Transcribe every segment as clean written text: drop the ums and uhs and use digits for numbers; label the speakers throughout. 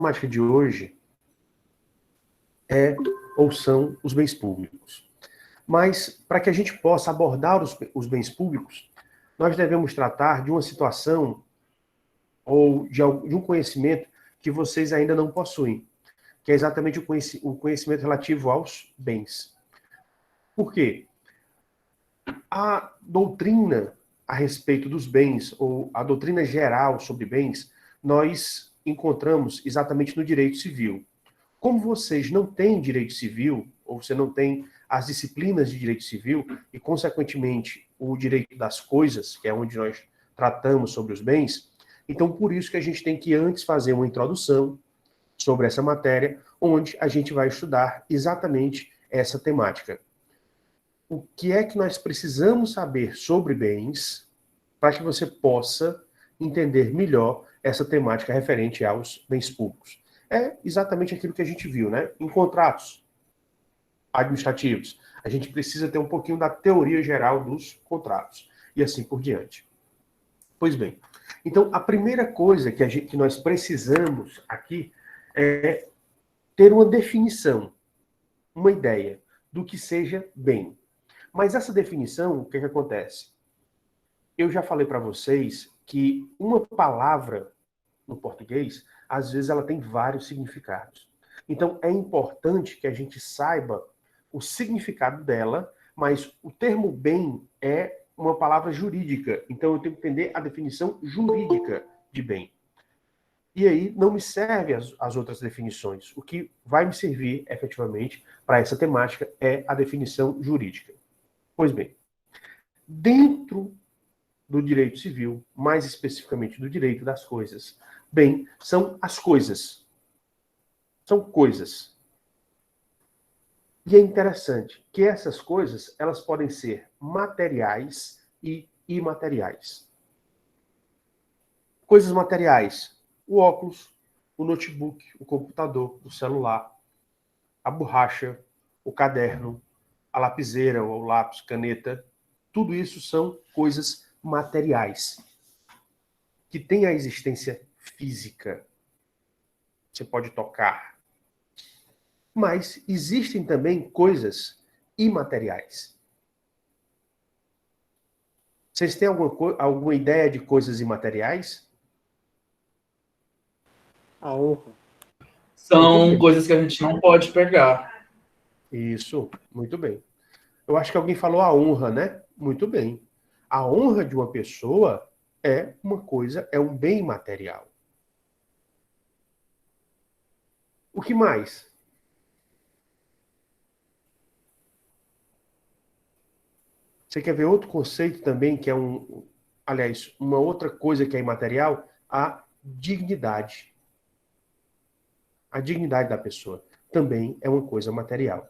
Speaker 1: temática de hoje é ou são os bens públicos. Mas, para que a gente possa abordar os bens públicos, nós devemos tratar de uma situação ou de um conhecimento que vocês ainda não possuem, que é exatamente o conhecimento relativo aos bens. Por quê? A doutrina a respeito dos bens, ou a doutrina geral sobre bens, nós encontramos exatamente no direito civil. Como vocês não têm direito civil, ou você não tem as disciplinas de direito civil, e, consequentemente, o direito das coisas, que é onde nós tratamos sobre os bens, então, por isso que a gente tem que antes fazer uma introdução sobre essa matéria, onde a gente vai estudar exatamente essa temática. O que é que nós precisamos saber sobre bens para que você possa entender melhor essa temática referente aos bens públicos? É exatamente aquilo que a gente viu, né? Em contratos administrativos, a gente precisa ter um pouquinho da teoria geral dos contratos e assim por diante. Pois bem, então a primeira coisa que nós precisamos aqui é ter uma definição, uma ideia do que seja bem. Mas essa definição, o que acontece? Eu já falei para vocês que uma palavra no português, às vezes ela tem vários significados. Então é importante que a gente saiba o significado dela, mas o termo bem é uma palavra jurídica. Então eu tenho que entender a definição jurídica de bem. E aí não me serve as outras definições. O que vai me servir, efetivamente, para essa temática é a definição jurídica. Pois bem, dentro do direito civil, mais especificamente do direito das coisas, bem, são as coisas. São coisas. E é interessante que essas coisas, elas podem ser materiais e imateriais. Coisas materiais: o óculos, o notebook, o computador, o celular, a borracha, o caderno, a lapiseira ou lápis, caneta. Tudo isso são coisas materiais que têm a existência física. Você pode tocar. Mas existem também coisas imateriais. Vocês têm alguma ideia de coisas imateriais?
Speaker 2: A honra.
Speaker 3: São coisas que a gente não pode pegar.
Speaker 1: Isso, muito bem. Eu acho que alguém falou a honra, né? Muito bem. A honra de uma pessoa é uma coisa, é um bem material. O que mais? Você quer ver outro conceito também, que é aliás, uma outra coisa que é imaterial? A dignidade. A dignidade da pessoa também é uma coisa material.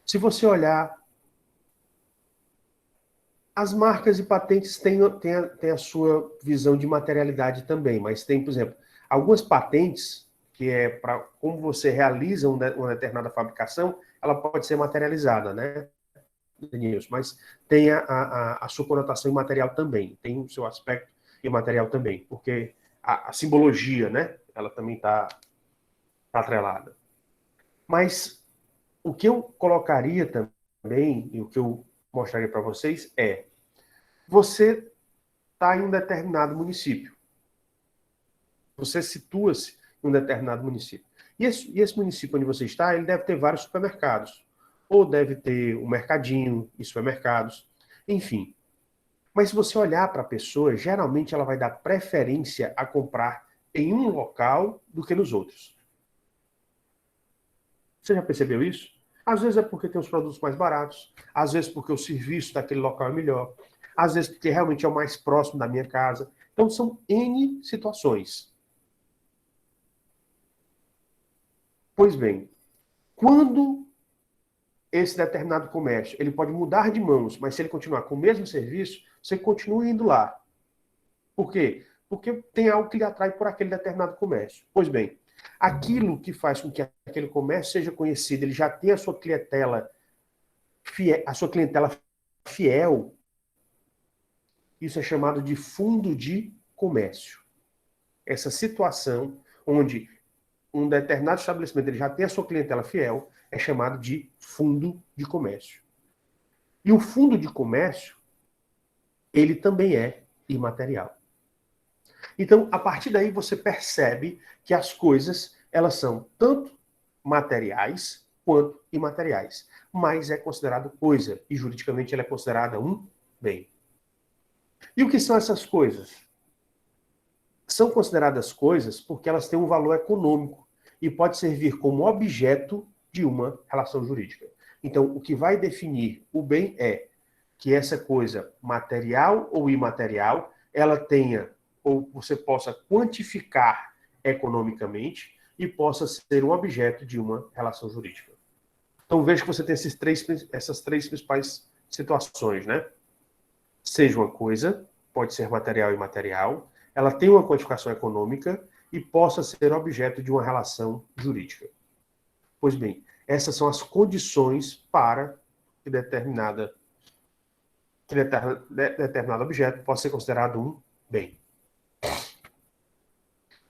Speaker 1: Se você olhar, as marcas e patentes têm a sua visão de materialidade também, mas tem, por exemplo, algumas patentes, que é para como você realiza uma determinada fabricação, ela pode ser materializada, né, Denilson? Mas tem a sua conotação imaterial também, tem o seu aspecto imaterial também, porque a simbologia, né, ela também está atrelada. Mas o que eu colocaria também, e o que eu mostraria para vocês é: você está em um determinado município. Você situa-se em um determinado município. E esse município onde você está, ele deve ter vários supermercados. Ou deve ter um mercadinho e supermercados. Enfim. Mas se você olhar para a pessoa, geralmente ela vai dar preferência a comprar em um local do que nos outros. Você já percebeu isso? Às vezes é porque tem os produtos mais baratos, às vezes porque o serviço daquele local é melhor, às vezes porque realmente é o mais próximo da minha casa. Então são N situações. Pois bem, quando esse determinado comércio ele pode mudar de mãos, mas se ele continuar com o mesmo serviço, você continua indo lá. Por quê? Porque tem algo que lhe atrai por aquele determinado comércio. Pois bem, aquilo que faz com que aquele comércio seja conhecido, ele já tem a sua clientela fiel, isso é chamado de fundo de comércio. essa situação onde um determinado estabelecimento ele já tem a sua clientela fiel, é chamado de fundo de comércio. E o fundo de comércio, ele também é imaterial. Então, a partir daí, você percebe que as coisas, elas são tanto materiais quanto imateriais. Mas é considerado coisa, e juridicamente ela é considerada um bem. E o que são essas coisas? São consideradas coisas porque elas têm um valor econômico e pode servir como objeto de uma relação jurídica. Então, o que vai definir o bem é que essa coisa, material ou imaterial, ela tenha, ou você possa quantificar economicamente e possa ser um objeto de uma relação jurídica. Então, veja que você tem essas três principais situações, né? Seja uma coisa, pode ser material e imaterial, ela tem uma quantificação econômica e possa ser objeto de uma relação jurídica. Pois bem, essas são as condições para que determinado objeto possa ser considerado um bem.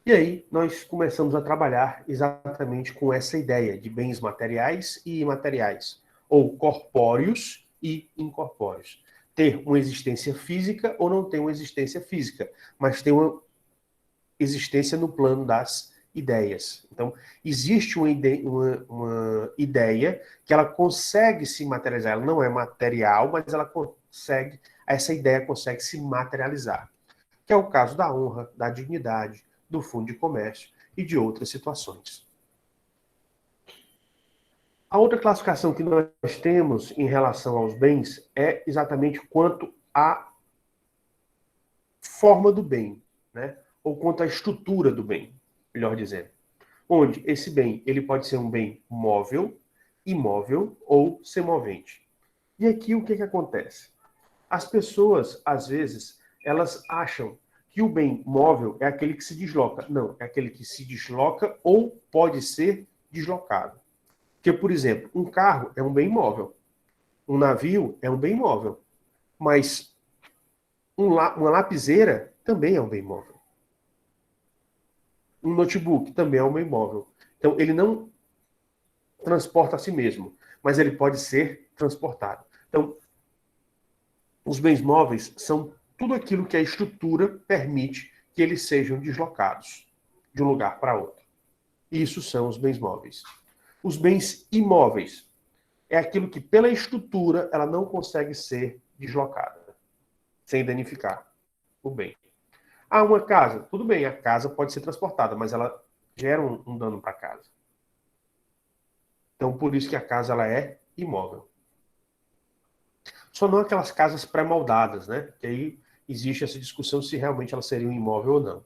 Speaker 1: E aí, nós começamos a trabalhar exatamente com essa ideia de bens materiais e imateriais, ou corpóreos e incorpóreos. Ter uma existência física ou não ter uma existência física, mas ter uma existência no plano das ideias. Então, existe uma ideia que ela consegue se materializar. Ela não é material, mas essa ideia consegue se materializar. Que é o caso da honra, da dignidade, do fundo de comércio e de outras situações. A outra classificação que nós temos em relação aos bens é exatamente quanto à forma do bem, né? Ou quanto à estrutura do bem, melhor dizendo. Onde esse bem ele pode ser um bem móvel, imóvel ou semovente. E aqui o que acontece? As pessoas, às vezes, elas acham que o bem móvel é aquele que se desloca. Não, é aquele que se desloca ou pode ser deslocado. Porque, por exemplo, um carro é um bem móvel. Um navio é um bem móvel. Mas uma lapiseira também é um bem móvel. Um notebook também é um bem móvel. Então, ele não transporta a si mesmo, mas ele pode ser transportado. Então, os bens móveis são tudo aquilo que a estrutura permite que eles sejam deslocados de um lugar para outro. Isso são os bens móveis. Os bens imóveis é aquilo que, pela estrutura, ela não consegue ser deslocada, sem danificar o bem. Ah, uma casa. Tudo bem, a casa pode ser transportada, mas ela gera um dano para a casa. Então, por isso que a casa ela é imóvel. Só não aquelas casas pré-moldadas, né? Que aí existe essa discussão se realmente ela seria um imóvel ou não.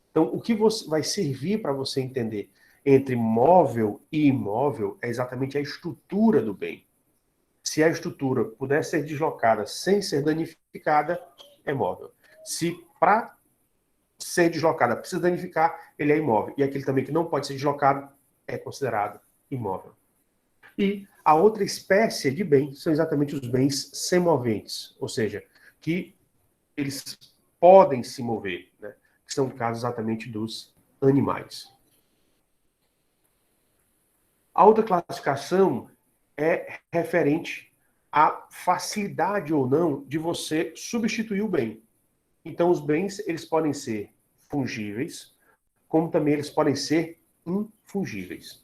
Speaker 1: Então, o que vai servir para você entender entre móvel e imóvel é exatamente a estrutura do bem. Se a estrutura puder ser deslocada sem ser danificada, é móvel. Se para ser deslocada precisa danificar, ele é imóvel. E aquele também que não pode ser deslocado é considerado imóvel. E a outra espécie de bem são exatamente os bens semoventes, ou seja, que eles podem se mover, né? Que são casos exatamente dos animais. A outra classificação é referente à facilidade ou não de você substituir o bem. Então, os bens eles podem ser fungíveis, como também eles podem ser infungíveis.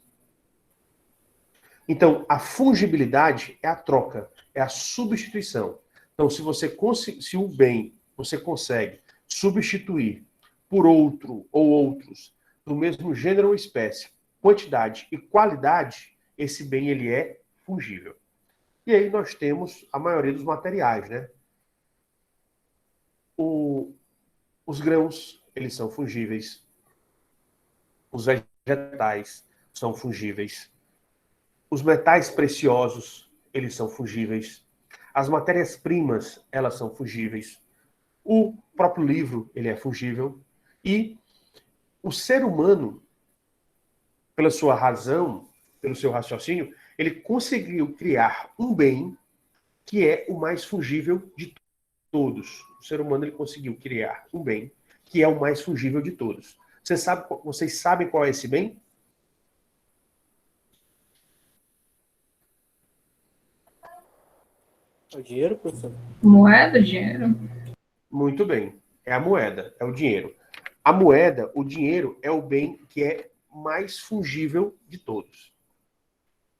Speaker 1: Então, a fungibilidade é a troca, é a substituição. Então, se o bem você consegue substituir por outro ou outros do mesmo gênero ou espécie, quantidade e qualidade, esse bem ele é fungível. E aí nós temos a maioria dos materiais, né? Os grãos, eles são fungíveis. Os vegetais são fungíveis. Os metais preciosos, eles são fungíveis. As matérias-primas, elas são fungíveis. O próprio livro, ele é fungível. E o ser humano, pela sua razão, pelo seu raciocínio, ele conseguiu criar um bem que é o mais fungível de todos. O ser humano ele conseguiu criar um bem que é o mais fungível de todos. Vocês sabem qual é esse bem?
Speaker 2: O dinheiro, professor?
Speaker 4: Moeda, dinheiro.
Speaker 1: Muito bem. É a moeda, é o dinheiro. A moeda, o dinheiro, é o bem que é mais fungível de todos.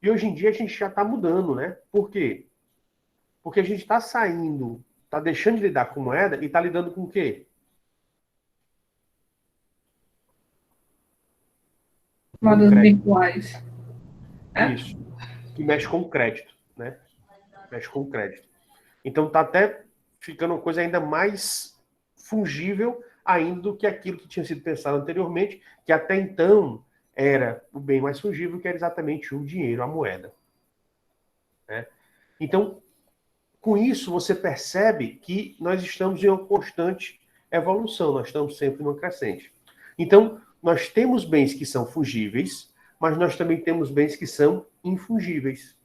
Speaker 1: E hoje em dia a gente já está mudando, né? Por quê? Porque a gente está saindo, está deixando de lidar com moeda e está lidando com o quê?
Speaker 4: Moedas
Speaker 1: crédito.
Speaker 4: virtuais. É?
Speaker 1: Isso. Que mexe com crédito, né? Mexe com crédito. Então está até ficando uma coisa ainda mais fungível ainda do que aquilo que tinha sido pensado anteriormente, que até então era o bem mais fungível, que era exatamente o dinheiro, a moeda. Né? Então, com isso, você percebe que nós estamos em uma constante evolução, nós estamos sempre numa crescente. Então, nós temos bens que são fungíveis, mas nós também temos bens que são infungíveis.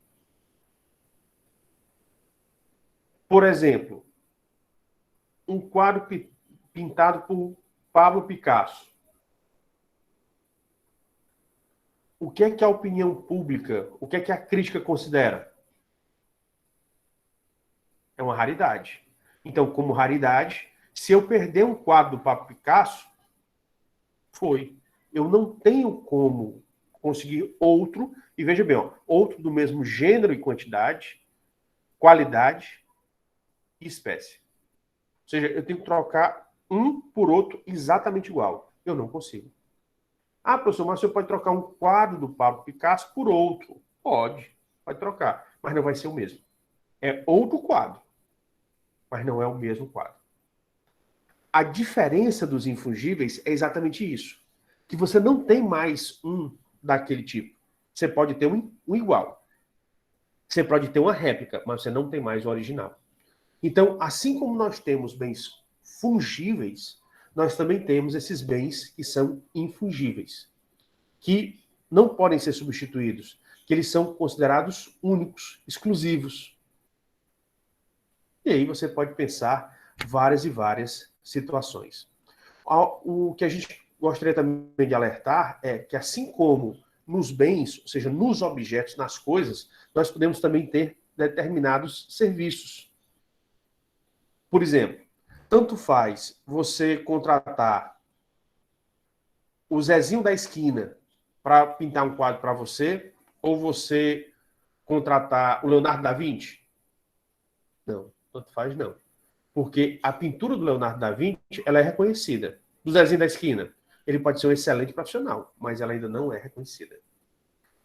Speaker 1: Por exemplo, um quadro pintado por Pablo Picasso. O que é que a opinião pública, o que é que a crítica considera? É uma raridade. Então, como raridade, se eu perder um quadro do Pablo Picasso, foi. Eu não tenho como conseguir outro, e veja bem, ó, outro do mesmo gênero e quantidade, qualidade e espécie. Ou seja, eu tenho que trocar um por outro exatamente igual. Eu não consigo. Ah, professor, mas você pode trocar um quadro do Pablo Picasso por outro. Pode trocar, mas não vai ser o mesmo. É outro quadro, mas não é o mesmo quadro. A diferença dos infungíveis é exatamente isso. Que você não tem mais um daquele tipo. Você pode ter um igual. Você pode ter uma réplica, mas você não tem mais o original. Então, assim como nós temos bens fungíveis, nós também temos esses bens que são infungíveis, que não podem ser substituídos, que eles são considerados únicos, exclusivos. E aí você pode pensar várias e várias situações. O que a gente gostaria também de alertar é que, assim como nos bens, ou seja, nos objetos, nas coisas, nós podemos também ter determinados serviços. Por exemplo, tanto faz você contratar o Zezinho da esquina para pintar um quadro para você, ou você contratar o Leonardo da Vinci? Não, tanto faz não. Porque a pintura do Leonardo da Vinci, ela é reconhecida. Do Zezinho da esquina, ele pode ser um excelente profissional, mas ela ainda não é reconhecida.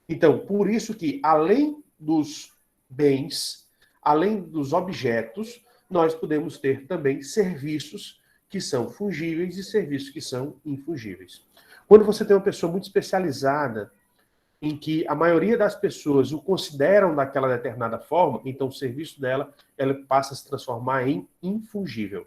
Speaker 1: Então, por isso que, além dos bens, além dos objetos, nós podemos ter também serviços que são fungíveis e serviços que são infungíveis. Quando você tem uma pessoa muito especializada, em que a maioria das pessoas o consideram daquela determinada forma, então o serviço dela, ela passa a se transformar em infungível.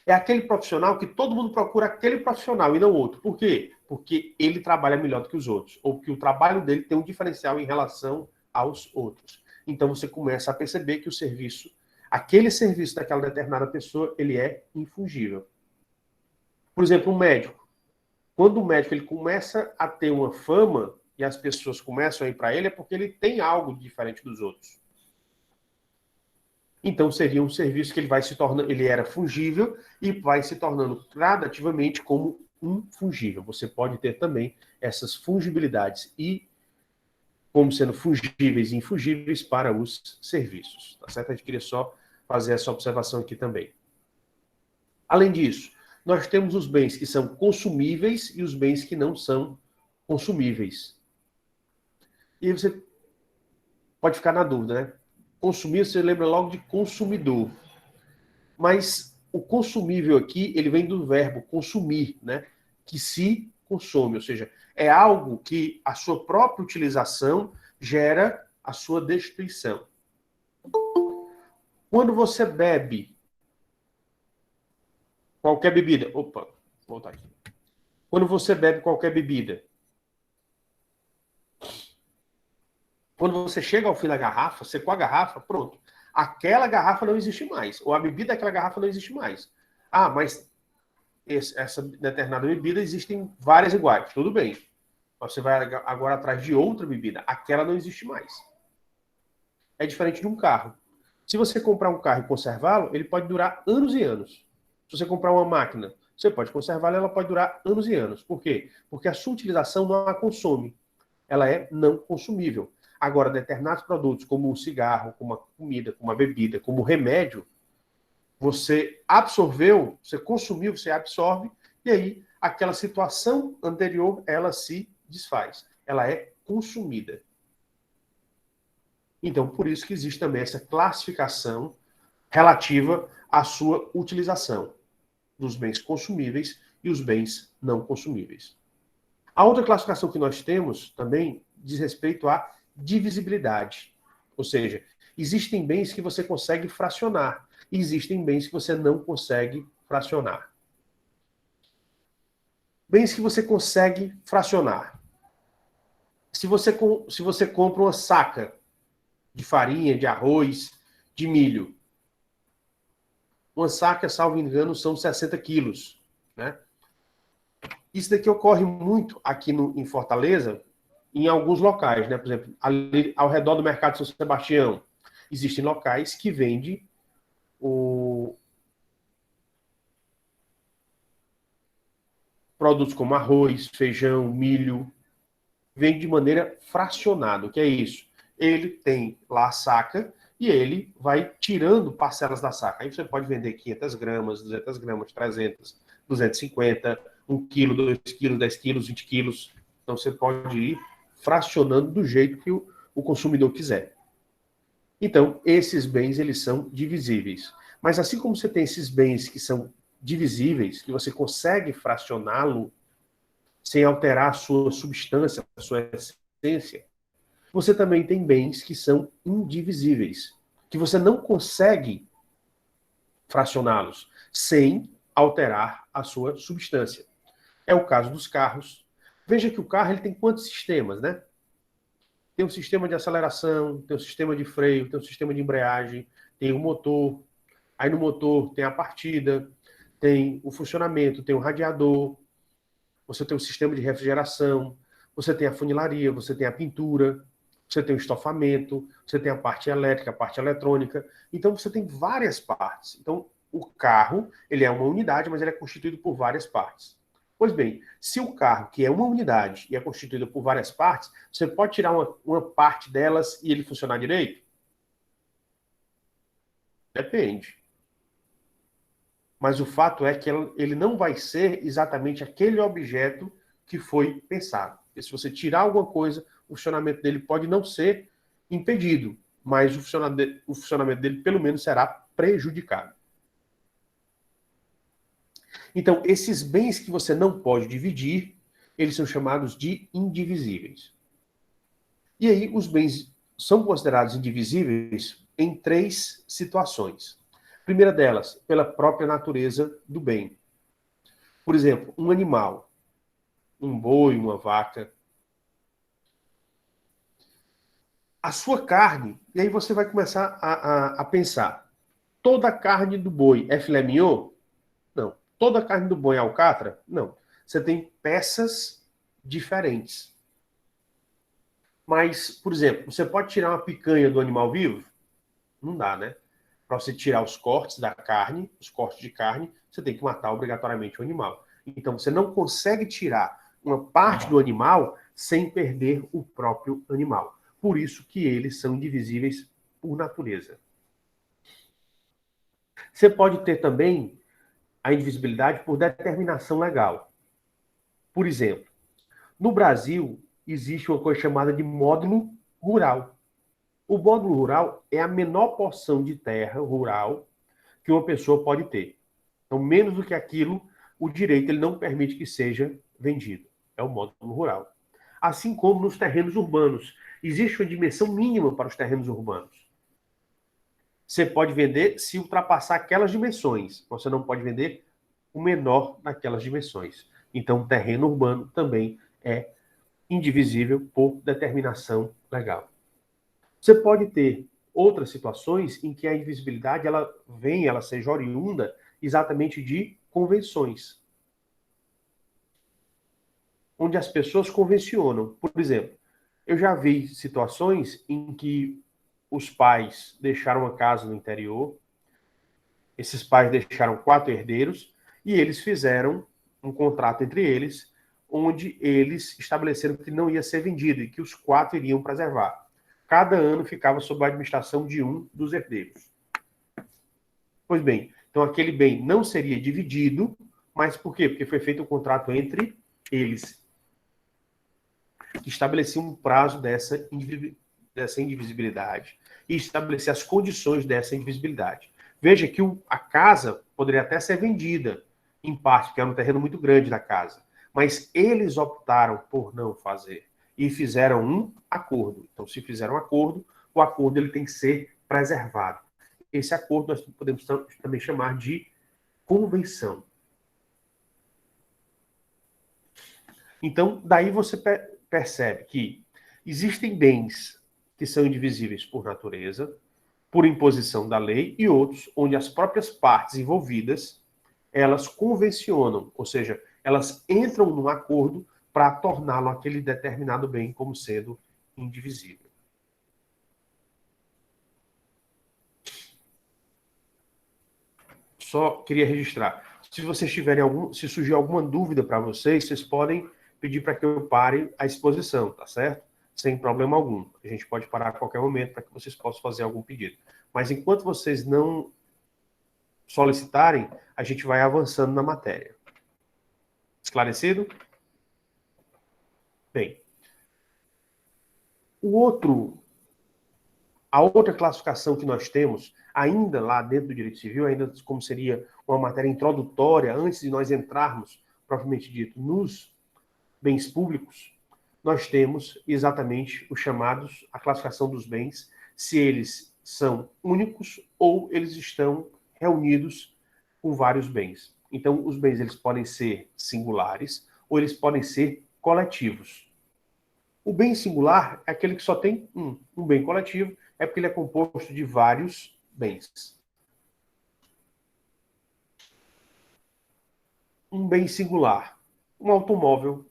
Speaker 1: É aquele profissional que todo mundo procura aquele profissional e não outro. Por quê? Porque ele trabalha melhor do que os outros, ou que o trabalho dele tem um diferencial em relação aos outros. Então você começa a perceber que o serviço, aquele serviço daquela determinada pessoa, ele é infungível. Por exemplo, um médico. Quando o médico ele começa a ter uma fama e as pessoas começam a ir para ele, é porque ele tem algo diferente dos outros. Então seria um serviço que ele vai se tornando, ele era fungível e vai se tornando gradativamente como um fungível. Você pode ter também essas fungibilidades e como sendo fungíveis e infungíveis para os serviços. Tá certo? A gente queria só fazer essa observação aqui também. Além disso, nós temos os bens que são consumíveis e os bens que não são consumíveis. E aí você pode ficar na dúvida, né? Consumir, você lembra logo de consumidor. Mas o consumível aqui, ele vem do verbo consumir, né? Que se consome, ou seja, é algo que a sua própria utilização gera a sua destruição. Quando você bebe qualquer bebida... Opa, vou voltar aqui. Quando você bebe qualquer bebida, quando você chega ao fim da garrafa, secou a garrafa, pronto. Aquela garrafa não existe mais. Ou a bebida daquela garrafa não existe mais. Ah, mas essa determinada bebida, existem várias iguais, tudo bem. Você vai agora atrás de outra bebida, aquela não existe mais. É diferente de um carro. Se você comprar um carro e conservá-lo, ele pode durar anos e anos. Se você comprar uma máquina, você pode conservá-la, ela pode durar anos e anos. Por quê? Porque a sua utilização não a consome. Ela é não consumível. Agora, determinados produtos, como o cigarro, como a comida, como a bebida, como o remédio, você absorveu, você consumiu, você absorve, e aí aquela situação anterior, ela se desfaz. Ela é consumida. Então, por isso que existe também essa classificação relativa à sua utilização dos bens consumíveis e os bens não consumíveis. A outra classificação que nós temos também diz respeito à divisibilidade. Ou seja, existem bens que você consegue fracionar e existem bens que você não consegue fracionar. Bens que você consegue fracionar. Se você compra uma saca de farinha, de arroz, de milho, uma saca, salvo engano, são 60 quilos, né? Isso daqui ocorre muito aqui em Fortaleza, em alguns locais, né? Por exemplo, ali ao redor do Mercado São Sebastião, existem locais que vendem produtos como arroz, feijão, milho, vende de maneira fracionada. O que é isso? Ele tem lá a saca e ele vai tirando parcelas da saca. Aí você pode vender 500 gramas, 200 gramas, 300, 250, 1 quilo, 2 quilos, 10 quilos, 20 quilos. Então você pode ir fracionando do jeito que o consumidor quiser. Então, esses bens, eles são divisíveis. Mas assim como você tem esses bens que são divisíveis, que você consegue fracioná-lo sem alterar a sua substância, a sua essência, você também tem bens que são indivisíveis, que você não consegue fracioná-los sem alterar a sua substância. É o caso dos carros. Veja que o carro ele tem quantos sistemas, né? Tem um sistema de aceleração, tem um sistema de freio, tem um sistema de embreagem, tem o motor. Aí no motor tem a partida, tem o funcionamento, tem o radiador, você tem o sistema de refrigeração, você tem a funilaria, você tem a pintura, você tem o estofamento, você tem a parte elétrica, a parte eletrônica. Então você tem várias partes. Então o carro, ele é uma unidade, mas ele é constituído por várias partes. Pois bem, se o carro, que é uma unidade e é constituído por várias partes, você pode tirar uma parte delas e ele funcionar direito? Depende. Mas o fato é que ele não vai ser exatamente aquele objeto que foi pensado. E se você tirar alguma coisa, o funcionamento dele pode não ser impedido, mas o funcionamento dele pelo menos será prejudicado. Então, esses bens que você não pode dividir, eles são chamados de indivisíveis. E aí, os bens são considerados indivisíveis em 3 situações. A primeira delas, pela própria natureza do bem. Por exemplo, um animal, um boi, uma vaca. A sua carne, e aí você vai começar a pensar, toda a carne do boi é filé mignon? Não. Toda a carne do boi é alcatra? Não. Você tem peças diferentes. Mas, por exemplo, você pode tirar uma picanha do animal vivo? Não dá, né? Para você tirar os cortes da carne, os cortes de carne, você tem que matar obrigatoriamente o animal. Então, você não consegue tirar uma parte do animal sem perder o próprio animal. Por isso que eles são indivisíveis por natureza. Você pode ter também a indivisibilidade por determinação legal. Por exemplo, no Brasil, existe uma coisa chamada de módulo rural. O módulo rural é a menor porção de terra rural que uma pessoa pode ter. Então, menos do que aquilo, o direito ele não permite que seja vendido. É o módulo rural. Assim como nos terrenos urbanos. Existe uma dimensão mínima para os terrenos urbanos. Você pode vender se ultrapassar aquelas dimensões. Você não pode vender o menor naquelas dimensões. Então, o terreno urbano também é indivisível por determinação legal. Você pode ter outras situações em que a indivisibilidade ela seja oriunda exatamente de convenções. onde as pessoas convencionam. Por exemplo, eu já vi situações em que os pais deixaram uma casa no interior, esses pais deixaram 4 herdeiros e eles fizeram um contrato entre eles, onde eles estabeleceram que não ia ser vendido e que os 4 iriam preservar. Cada ano ficava sob a administração de um dos herdeiros. Pois bem, então aquele bem não seria dividido, mas por quê? Porque foi feito um contrato entre eles, que estabelecia um prazo dessa indivisibilidade e estabelecer as condições dessa indivisibilidade. Veja que a casa poderia até ser vendida, em parte, porque era um terreno muito grande da casa, mas eles optaram por não fazer e fizeram um acordo. Então, se fizeram um acordo, o acordo ele tem que ser preservado. Esse acordo nós podemos também chamar de convenção. Então, daí você percebe que existem bens que são indivisíveis por natureza, por imposição da lei, e outros onde as próprias partes envolvidas, elas convencionam, ou seja, elas entram num acordo para torná-lo aquele determinado bem como sendo indivisível. Só queria registrar. Se vocês tiverem se surgir alguma dúvida para vocês, vocês podem pedir para que eu pare a exposição, tá certo? Sem problema algum. A gente pode parar a qualquer momento para que vocês possam fazer algum pedido. Mas enquanto vocês não solicitarem, a gente vai avançando na matéria. Esclarecido? Bem. A outra classificação que nós temos, ainda lá dentro do direito civil, ainda como seria uma matéria introdutória, antes de nós entrarmos, propriamente dito, nos bens públicos, nós temos exatamente os chamados, a classificação dos bens, se eles são únicos ou eles estão reunidos com vários bens. Então, os bens eles podem ser singulares ou eles podem ser coletivos. O bem singular é aquele que só tem um. Um bem coletivo é porque ele é composto de vários bens. Um bem singular, um automóvel,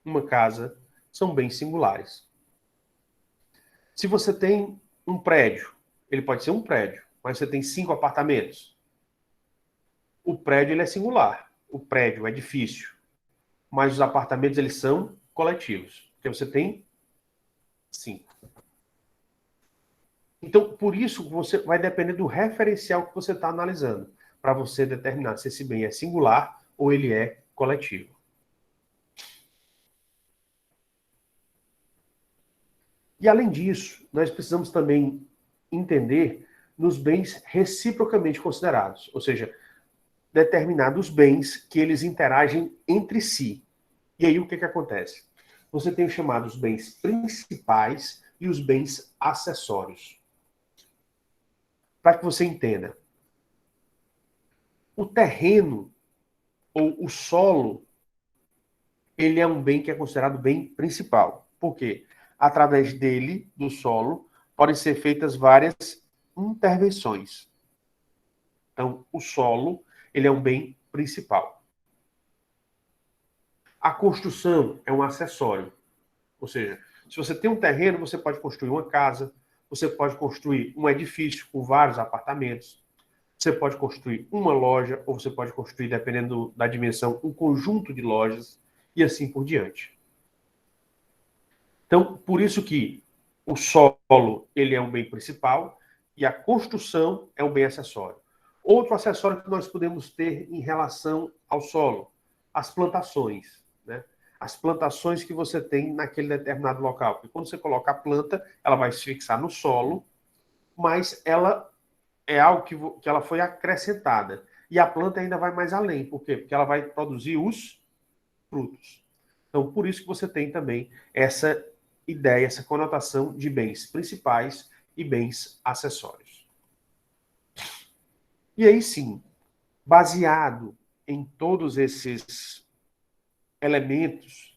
Speaker 1: uma casa, são bens singulares. Se você tem um prédio, ele pode ser um prédio, mas você tem 5 apartamentos. O prédio ele é singular, o prédio, o edifício, mas os apartamentos eles são coletivos, porque você tem 5. Então, por isso, você vai depender do referencial que você está analisando, para você determinar se esse bem é singular ou ele é coletivo. E, além disso, nós precisamos também entender nos bens reciprocamente considerados, ou seja, determinados bens que eles interagem entre si. E aí, o que acontece? Você tem os chamados bens principais e os bens acessórios. Para que você entenda, o terreno ou o solo, ele é um bem que é considerado bem principal. Por quê? Através dele, do solo, podem ser feitas várias intervenções. Então, o solo, ele é um bem principal. A construção é um acessório. Ou seja, se você tem um terreno, você pode construir uma casa, você pode construir um edifício com vários apartamentos, você pode construir uma loja, ou você pode construir, dependendo da dimensão, um conjunto de lojas, e assim por diante. Então, por isso que o solo ele é um bem principal e a construção é um bem acessório. Outro acessório que nós podemos ter em relação ao solo, as plantações, né? As plantações que você tem naquele determinado local. Porque quando você coloca a planta, ela vai se fixar no solo, mas ela é algo que ela foi acrescentada. E a planta ainda vai mais além. Por quê? Porque ela vai produzir os frutos. Então, por isso que você tem também essa ideia, essa conotação de bens principais e bens acessórios. E aí sim, baseado em todos esses elementos,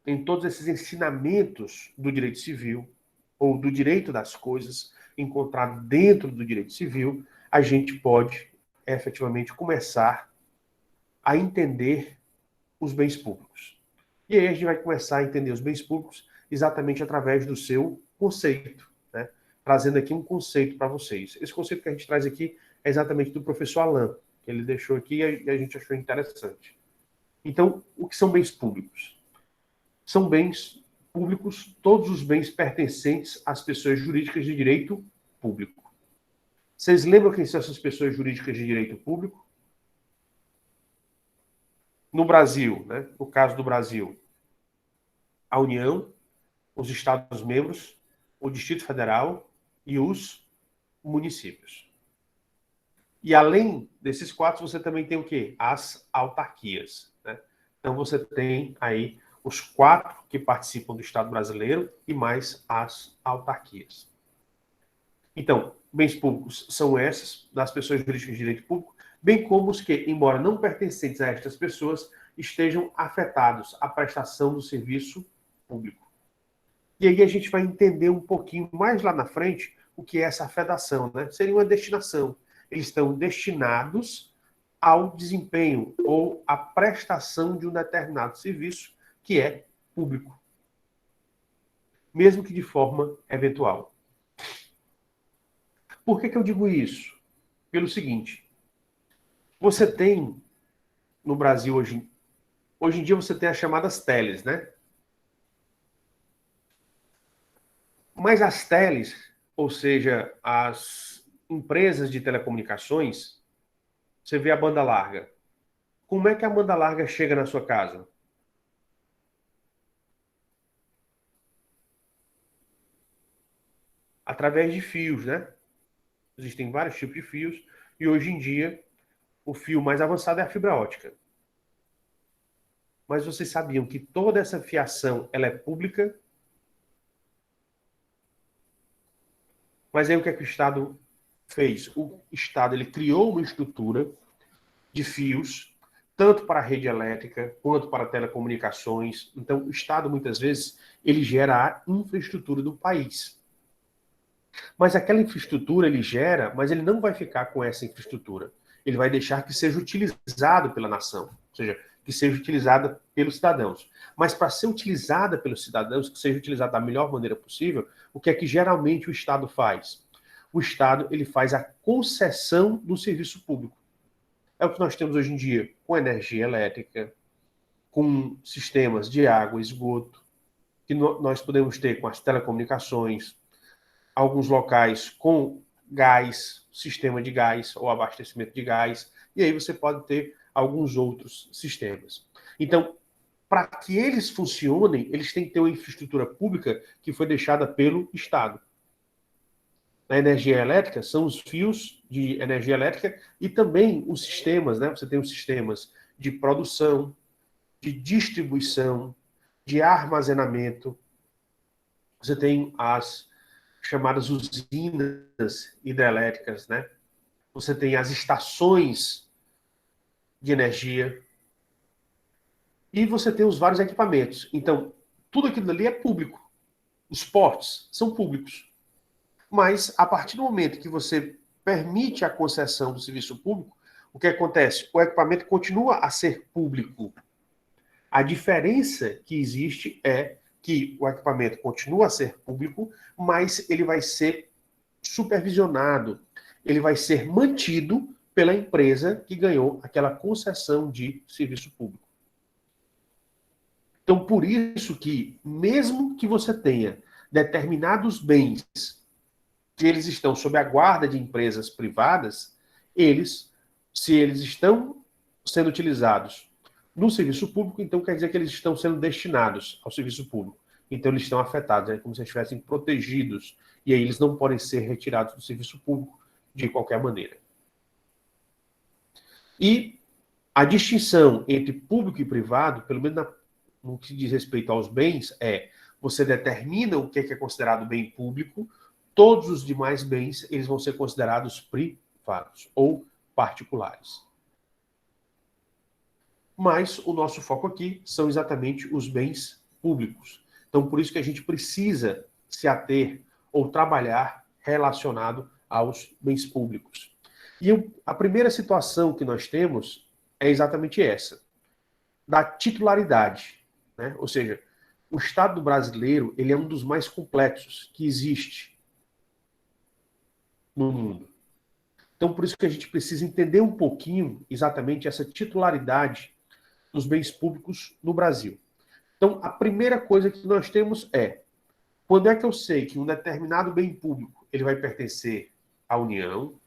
Speaker 1: em todos esses ensinamentos do direito civil, ou do direito das coisas, encontrado dentro do direito civil, a gente pode efetivamente começar a entender os bens públicos. E aí a gente vai começar a entender os bens públicos exatamente através do seu conceito, né? Trazendo aqui um conceito para vocês. Esse conceito que a gente traz aqui é exatamente do professor Alain, que ele deixou aqui e a gente achou interessante. Então, o que são bens públicos? São bens públicos, todos os bens pertencentes às pessoas jurídicas de direito público. Vocês lembram quem são essas pessoas jurídicas de direito público? No Brasil, né? No caso do Brasil, a União, os Estados-membros, o Distrito Federal e os municípios. E além desses quatro, você também tem o quê? As autarquias, né? Então você tem aí os quatro que participam do Estado brasileiro e mais as autarquias. Então, bens públicos são esses, das pessoas jurídicas de direito público, bem como os que, embora não pertencentes a estas pessoas, estejam afetados à prestação do serviço público. E aí a gente vai entender um pouquinho mais lá na frente o que é essa afetação, né? Seria uma destinação. Eles estão destinados ao desempenho ou à prestação de um determinado serviço que é público, mesmo que de forma eventual. Por que eu digo isso? Pelo seguinte, você tem no Brasil hoje em dia você tem as chamadas teles, né? Mas as teles, ou seja, as empresas de telecomunicações, você vê a banda larga. Como é que a banda larga chega na sua casa? Através de fios, né? Existem vários tipos de fios e hoje em dia o fio mais avançado é a fibra ótica. Mas vocês sabiam que toda essa fiação ela é pública? Mas aí o que é que o Estado fez? O Estado ele criou uma estrutura de fios, tanto para a rede elétrica quanto para telecomunicações. Então, o Estado, muitas vezes, ele gera a infraestrutura do país. Mas aquela infraestrutura ele gera, mas ele não vai ficar com essa infraestrutura. Ele vai deixar que seja utilizado pela nação, ou seja, que seja utilizada pelos cidadãos. Mas para ser utilizada pelos cidadãos, que seja utilizada da melhor maneira possível, o que é que geralmente o Estado faz? O Estado ele faz a concessão do serviço público. É o que nós temos hoje em dia com energia elétrica, com sistemas de água, esgoto, que nós podemos ter com as telecomunicações, alguns locais com gás, sistema de gás ou abastecimento de gás, e aí você pode ter alguns outros sistemas. Então, para que eles funcionem, eles têm que ter uma infraestrutura pública que foi deixada pelo Estado. Na energia elétrica, são os fios de energia elétrica e também os sistemas, né? Você tem os sistemas de produção, de distribuição, de armazenamento. Você tem as chamadas usinas hidrelétricas, né? Você tem as estações de energia e você tem os vários equipamentos. Então, tudo aquilo ali é público. Os portos são públicos. Mas, a partir do momento que você permite a concessão do serviço público, o que acontece? O equipamento continua a ser público. A diferença que existe é que o equipamento continua a ser público, mas ele vai ser supervisionado, ele vai ser mantido pela empresa que ganhou aquela concessão de serviço público. Então, por isso que, mesmo que você tenha determinados bens que eles estão sob a guarda de empresas privadas, se eles estão sendo utilizados no serviço público, então quer dizer que eles estão sendo destinados ao serviço público. Então eles estão afetados, é como se estivessem protegidos, e aí eles não podem ser retirados do serviço público de qualquer maneira. E a distinção entre público e privado, pelo menos no que diz respeito aos bens, você determina o que é considerado bem público, todos os demais bens eles vão ser considerados privados ou particulares. Mas o nosso foco aqui são exatamente os bens públicos. Então, por isso que a gente precisa se ater ou trabalhar relacionado aos bens públicos. E a primeira situação que nós temos é exatamente essa. da titularidade, né? Ou seja, o Estado brasileiro ele é um dos mais complexos que existe no mundo. Então, por isso que a gente precisa entender um pouquinho exatamente essa titularidade dos bens públicos no Brasil. Então, a primeira coisa que nós temos é, quando é que eu sei que um determinado bem público ele vai pertencer à União,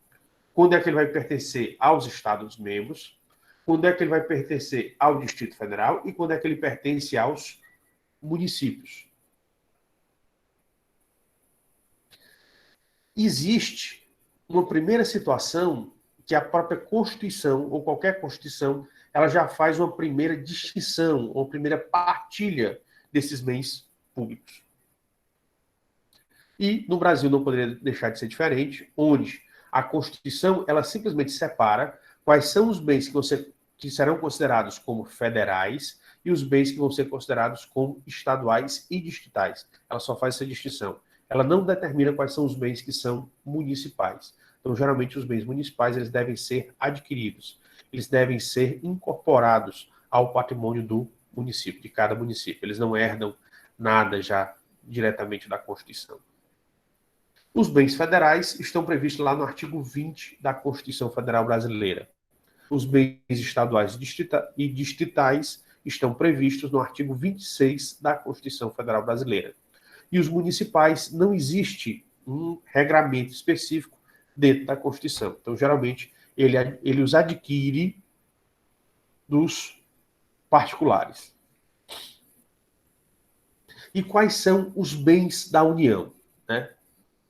Speaker 1: quando é que ele vai pertencer aos Estados-membros, quando é que ele vai pertencer ao Distrito Federal e quando é que ele pertence aos municípios. Existe uma primeira situação que a própria Constituição, ou qualquer Constituição, ela já faz uma primeira distinção, uma primeira partilha desses bens públicos. E no Brasil não poderia deixar de ser diferente, onde a Constituição ela simplesmente separa quais são os bens que serão considerados como federais e os bens que vão ser considerados como estaduais e distritais. Ela só faz essa distinção. Ela não determina quais são os bens que são municipais. Então, geralmente, os bens municipais eles devem ser adquiridos. Eles devem ser incorporados ao patrimônio do município, de cada município. Eles não herdam nada já diretamente da Constituição. Os bens federais estão previstos lá no artigo 20 da Constituição Federal Brasileira. Os bens estaduais e distritais estão previstos no artigo 26 da Constituição Federal Brasileira. E os municipais, não existe um regramento específico dentro da Constituição. Então, geralmente, ele os adquire dos particulares. E quais são os bens da União, né?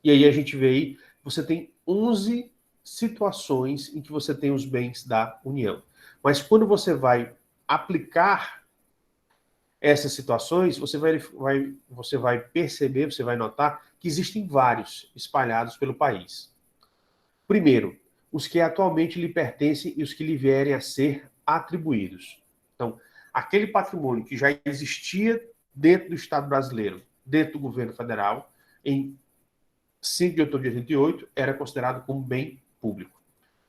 Speaker 1: E aí a gente vê aí, você tem 11 situações em que você tem os bens da União. Mas quando você vai aplicar essas situações, você vai perceber, você vai notar que existem vários espalhados pelo país. Primeiro, os que atualmente lhe pertencem e os que lhe vierem a ser atribuídos. Então, aquele patrimônio que já existia dentro do Estado brasileiro, dentro do governo federal, em 5 de outubro de 88, era considerado como bem público.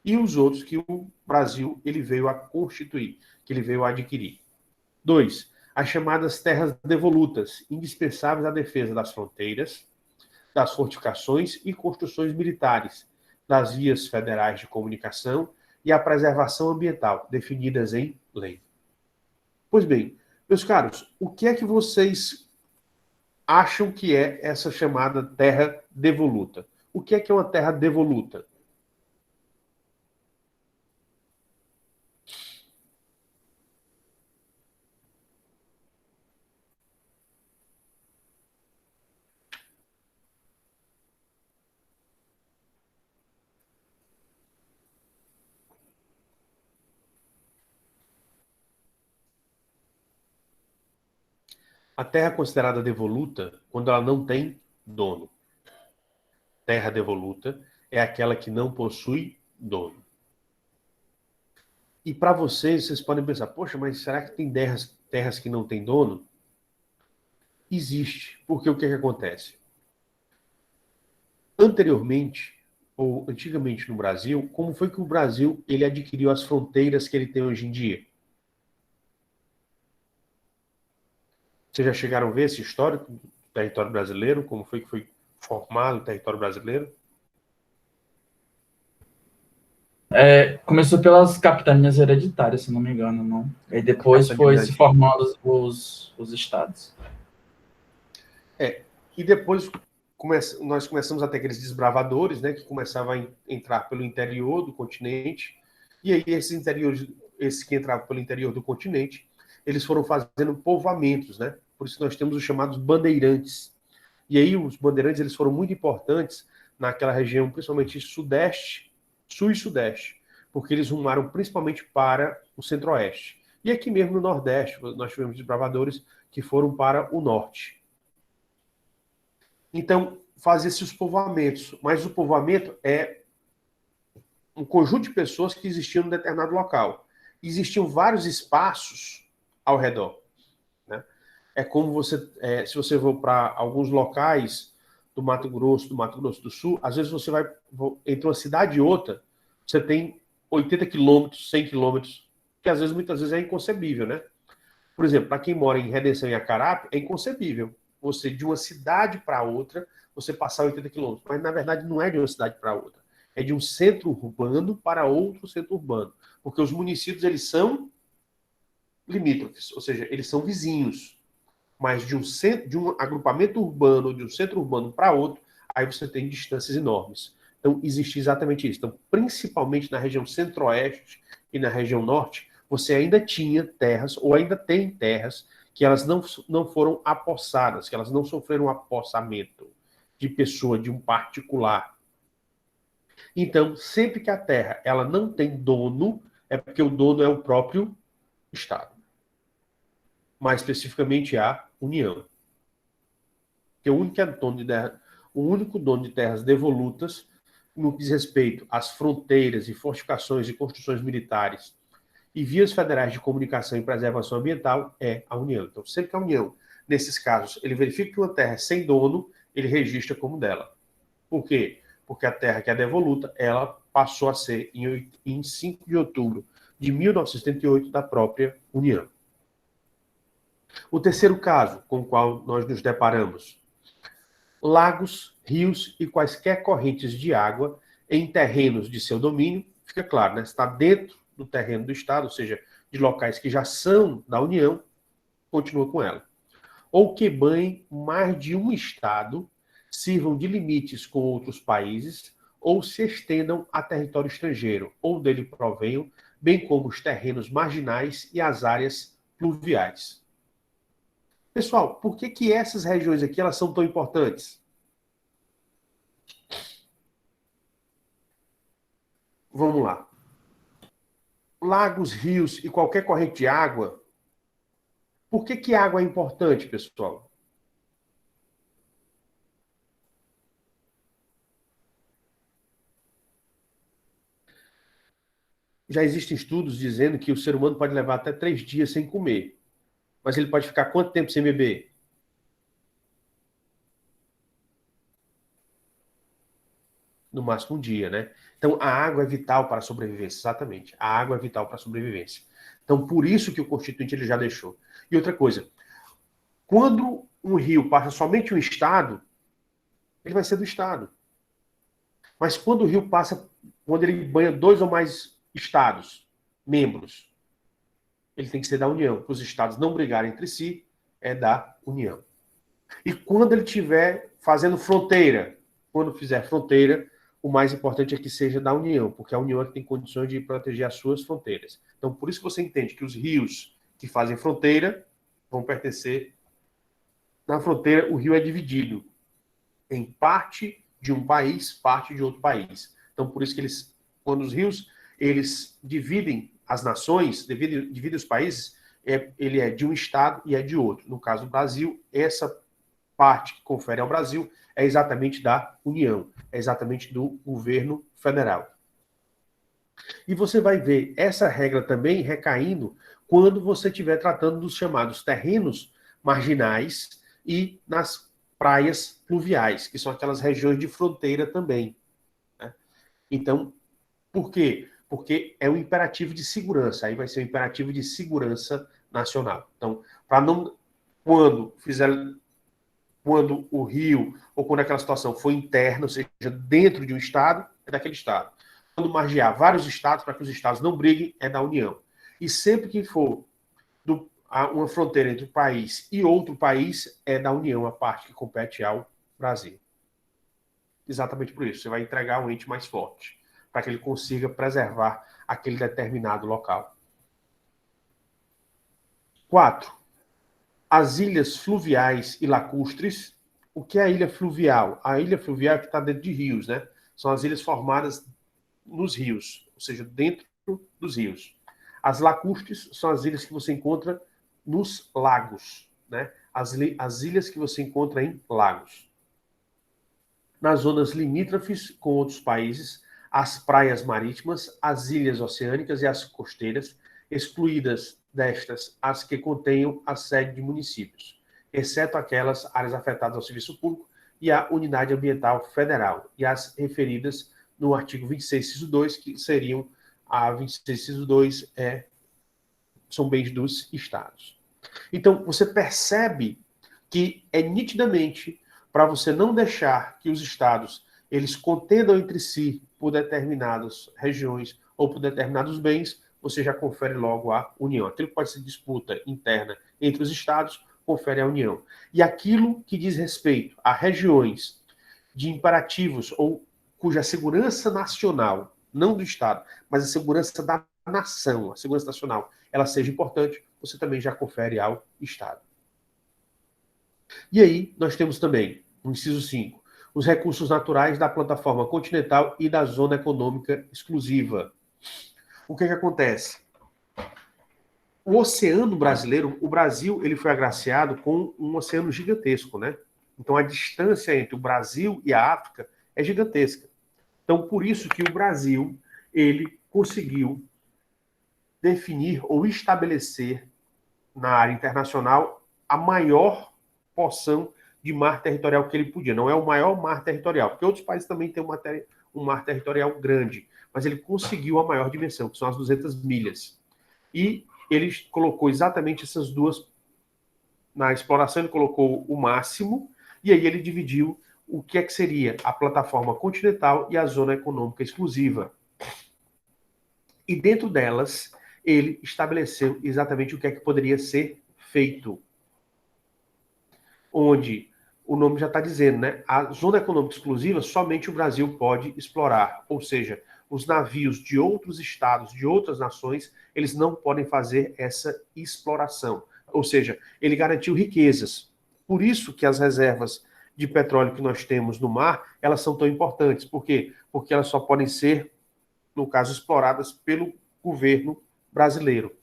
Speaker 1: E os outros que o Brasil ele veio a constituir, que ele veio a adquirir. 2. As chamadas terras devolutas, indispensáveis à defesa das fronteiras, das fortificações e construções militares, das vias federais de comunicação e a preservação ambiental, definidas em lei. Pois bem, meus caros, o que é que vocês acham que é essa chamada terra devoluta? O que é uma terra devoluta? A terra é considerada devoluta quando ela não tem dono. Terra devoluta é aquela que não possui dono. E para vocês podem pensar, poxa, mas será que tem terras que não têm dono? Existe, porque o que acontece? Anteriormente, ou antigamente no Brasil, como foi que o Brasil ele adquiriu as fronteiras que ele tem hoje em dia? Vocês já chegaram a ver esse histórico do território brasileiro? Como foi que foi formado o território brasileiro?
Speaker 3: Começou pelas capitanias hereditárias, se não me engano, não? E depois foi se formando os estados.
Speaker 1: E depois nós começamos a ter aqueles desbravadores, né, que começavam a entrar pelo interior do continente, e aí esses que entravam pelo interior do continente, eles foram fazendo povoamentos, né? Por isso nós temos os chamados bandeirantes. E aí os bandeirantes eles foram muito importantes naquela região, principalmente sudeste, sul e sudeste, porque eles rumaram principalmente para o centro-oeste. E aqui mesmo no nordeste, nós tivemos desbravadores que foram para o norte. Então, fazia-se os povoamentos, mas o povoamento é um conjunto de pessoas que existiam em um determinado local. Existiam vários espaços ao redor. Né? É como se você for para alguns locais do Mato Grosso do Sul, às vezes você vai entre uma cidade e outra, você tem 80 quilômetros, 100 quilômetros, que muitas vezes é inconcebível, né? Por exemplo, para quem mora em Redenção e Acarape, é inconcebível você, de uma cidade para outra, você passar 80 quilômetros. Mas, na verdade, não é de uma cidade para outra. É de um centro urbano para outro centro urbano. Porque os municípios, eles são limítrofes, ou seja, eles são vizinhos. Mas de um agrupamento urbano, de um centro urbano para outro, aí você tem distâncias enormes. Então, existe exatamente isso. Então, principalmente na região centro-oeste e na região norte, você ainda tinha terras, ou ainda tem terras, que elas não foram apossadas, que elas não sofreram apossamento de pessoa, de um particular. Então, sempre que a terra ela não tem dono, é porque o dono é o próprio Estado. Mais especificamente a União. Que o único dono de terras devolutas, no que diz respeito às fronteiras e fortificações e construções militares e vias federais de comunicação e preservação ambiental, é a União. Então, sempre que a União, nesses casos, ele verifica que uma terra é sem dono, ele registra como dela. Por quê? Porque a terra que é devoluta, ela passou a ser, em 5 de outubro de 1978, da própria União. O terceiro caso com o qual nós nos deparamos: lagos, rios e quaisquer correntes de água em terrenos de seu domínio, fica claro, né? Está dentro do terreno do Estado, ou seja, de locais que já são da União, continua com ela. Ou que banhem mais de um Estado, sirvam de limites com outros países, ou se estendam a território estrangeiro, ou dele provenham, bem como os terrenos marginais e as áreas pluviais. Pessoal, por que essas regiões aqui elas são tão importantes? Vamos lá. Lagos, rios e qualquer corrente de água. Por que água é importante, pessoal? Já existem estudos dizendo que o ser humano pode levar até 3 dias sem comer. Mas ele pode ficar quanto tempo sem beber? No máximo um dia, né? Então, a água é vital para a sobrevivência, exatamente. A água é vital para a sobrevivência. Então, por isso que o Constituinte ele já deixou. E outra coisa, quando um rio passa somente um estado, ele vai ser do estado. Mas quando o rio passa, quando ele banha 2 ou mais estados, membros, ele tem que ser da União. Para os estados não brigarem entre si, é da União. E quando ele estiver fazendo fronteira, quando fizer fronteira, o mais importante é que seja da União, porque a União é que tem condições de proteger as suas fronteiras. Então, por isso que você entende que os rios que fazem fronteira vão pertencer. Na fronteira, o rio é dividido em parte de um país, parte de outro país. Então, por isso que quando os rios, eles dividem as nações, dividem os países, ele é de um estado e é de outro. No caso do Brasil, essa parte que confere ao Brasil é exatamente da União, é exatamente do governo federal. E você vai ver essa regra também recaindo quando você estiver tratando dos chamados terrenos marginais e nas praias pluviais, que são aquelas regiões de fronteira também. Né? Então, por quê? Porque é um imperativo de segurança, aí vai ser um imperativo de segurança nacional. Então, para não, quando o rio, ou quando aquela situação for interna, ou seja, dentro de um estado, é daquele estado. Quando margear vários estados, para que os estados não briguem, é da União. E sempre que for uma fronteira entre um país e outro país, é da União a parte que compete ao Brasil. Exatamente por isso, você vai entregar um ente mais forte, para que ele consiga preservar aquele determinado local. 4. As ilhas fluviais e lacustres. O que é a ilha fluvial? A ilha fluvial é que está dentro de rios, né? São as ilhas formadas nos rios, ou seja, dentro dos rios. As lacustres são as ilhas que você encontra nos lagos, né? As ilhas que você encontra em lagos. Nas zonas limítrofes com outros países, as praias marítimas, as ilhas oceânicas e as costeiras, excluídas destas as que contenham a sede de municípios, exceto aquelas áreas afetadas ao serviço público e à unidade ambiental federal, e as referidas no artigo 26, inciso 2, que seriam a 26, inciso 2, são bens dos estados. Então, você percebe que é nitidamente para você não deixar que os estados eles contendam entre si por determinadas regiões ou por determinados bens, você já confere logo a união. Aquilo que pode ser disputa interna entre os estados, confere a união. E aquilo que diz respeito a regiões de imperativos ou cuja segurança nacional, não do estado, mas a segurança da nação, a segurança nacional, ela seja importante, você também já confere ao estado. E aí, nós temos também, no inciso 5, os recursos naturais da plataforma continental e da zona econômica exclusiva. O que acontece? O oceano brasileiro, o Brasil, ele foi agraciado com um oceano gigantesco, né? Então, a distância entre o Brasil e a África é gigantesca. Então, por isso que o Brasil, ele conseguiu definir ou estabelecer na área internacional a maior porção de mar territorial que ele podia. Não é o maior mar territorial, porque outros países também têm um mar territorial grande, mas ele conseguiu a maior dimensão, que são as 200 milhas. E ele colocou exatamente essas duas na exploração, ele colocou o máximo, e aí ele dividiu o que é que seria a plataforma continental e a zona econômica exclusiva. E dentro delas, ele estabeleceu exatamente o que é que poderia ser feito. Onde o nome já está dizendo, né? A zona econômica exclusiva somente o Brasil pode explorar, ou seja, os navios de outros estados, de outras nações, eles não podem fazer essa exploração. Ou seja, ele garantiu riquezas. Por isso que as reservas de petróleo que nós temos no mar, elas são tão importantes. Por quê? Porque elas só podem ser, no caso, exploradas pelo governo brasileiro.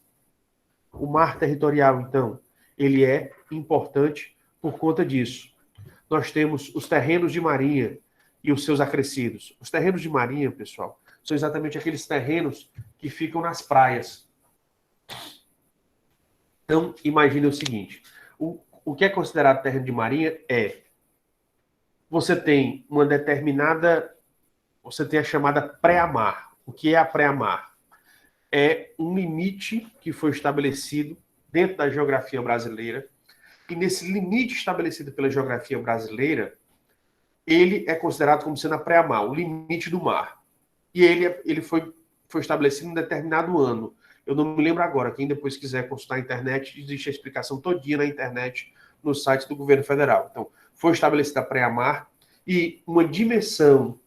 Speaker 1: O mar territorial, então, ele é importante por conta disso. Nós temos os terrenos de marinha e os seus acrescidos. Os terrenos de marinha, pessoal, são exatamente aqueles terrenos que ficam nas praias. Então, imagine o seguinte, o que é considerado terreno de marinha é, você tem uma determinada, você tem a chamada pré-mar. O que é a pré-mar? É um limite que foi estabelecido dentro da geografia brasileira, e nesse limite estabelecido pela geografia brasileira, ele é considerado como sendo a pré-mar, o limite do mar. E ele foi estabelecido em um determinado ano. Eu não me lembro agora, quem depois quiser consultar a internet, existe a explicação todinha na internet, no site do governo federal. Então, foi estabelecida a pré-mar, e uma dimensão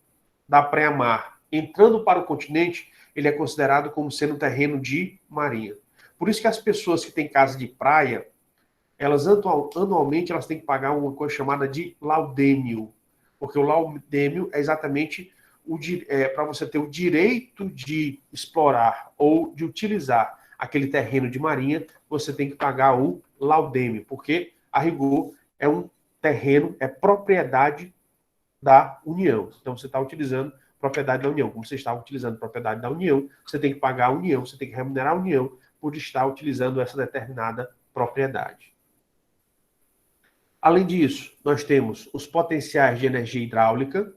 Speaker 1: da pré-mar entrando para o continente, ele é considerado como sendo terreno de marinha. Por isso que as pessoas que têm casa de praia, elas anualmente elas têm que pagar uma coisa chamada de laudêmio, porque o laudêmio é exatamente para você ter o direito de explorar ou de utilizar aquele terreno de marinha, você tem que pagar o laudêmio, porque, a rigor, é um terreno, é propriedade da União. Então, você está utilizando propriedade da União. Como você está utilizando propriedade da União, você tem que pagar a União, você tem que remunerar a União por estar utilizando essa determinada propriedade. Além disso, nós temos os potenciais de energia hidráulica.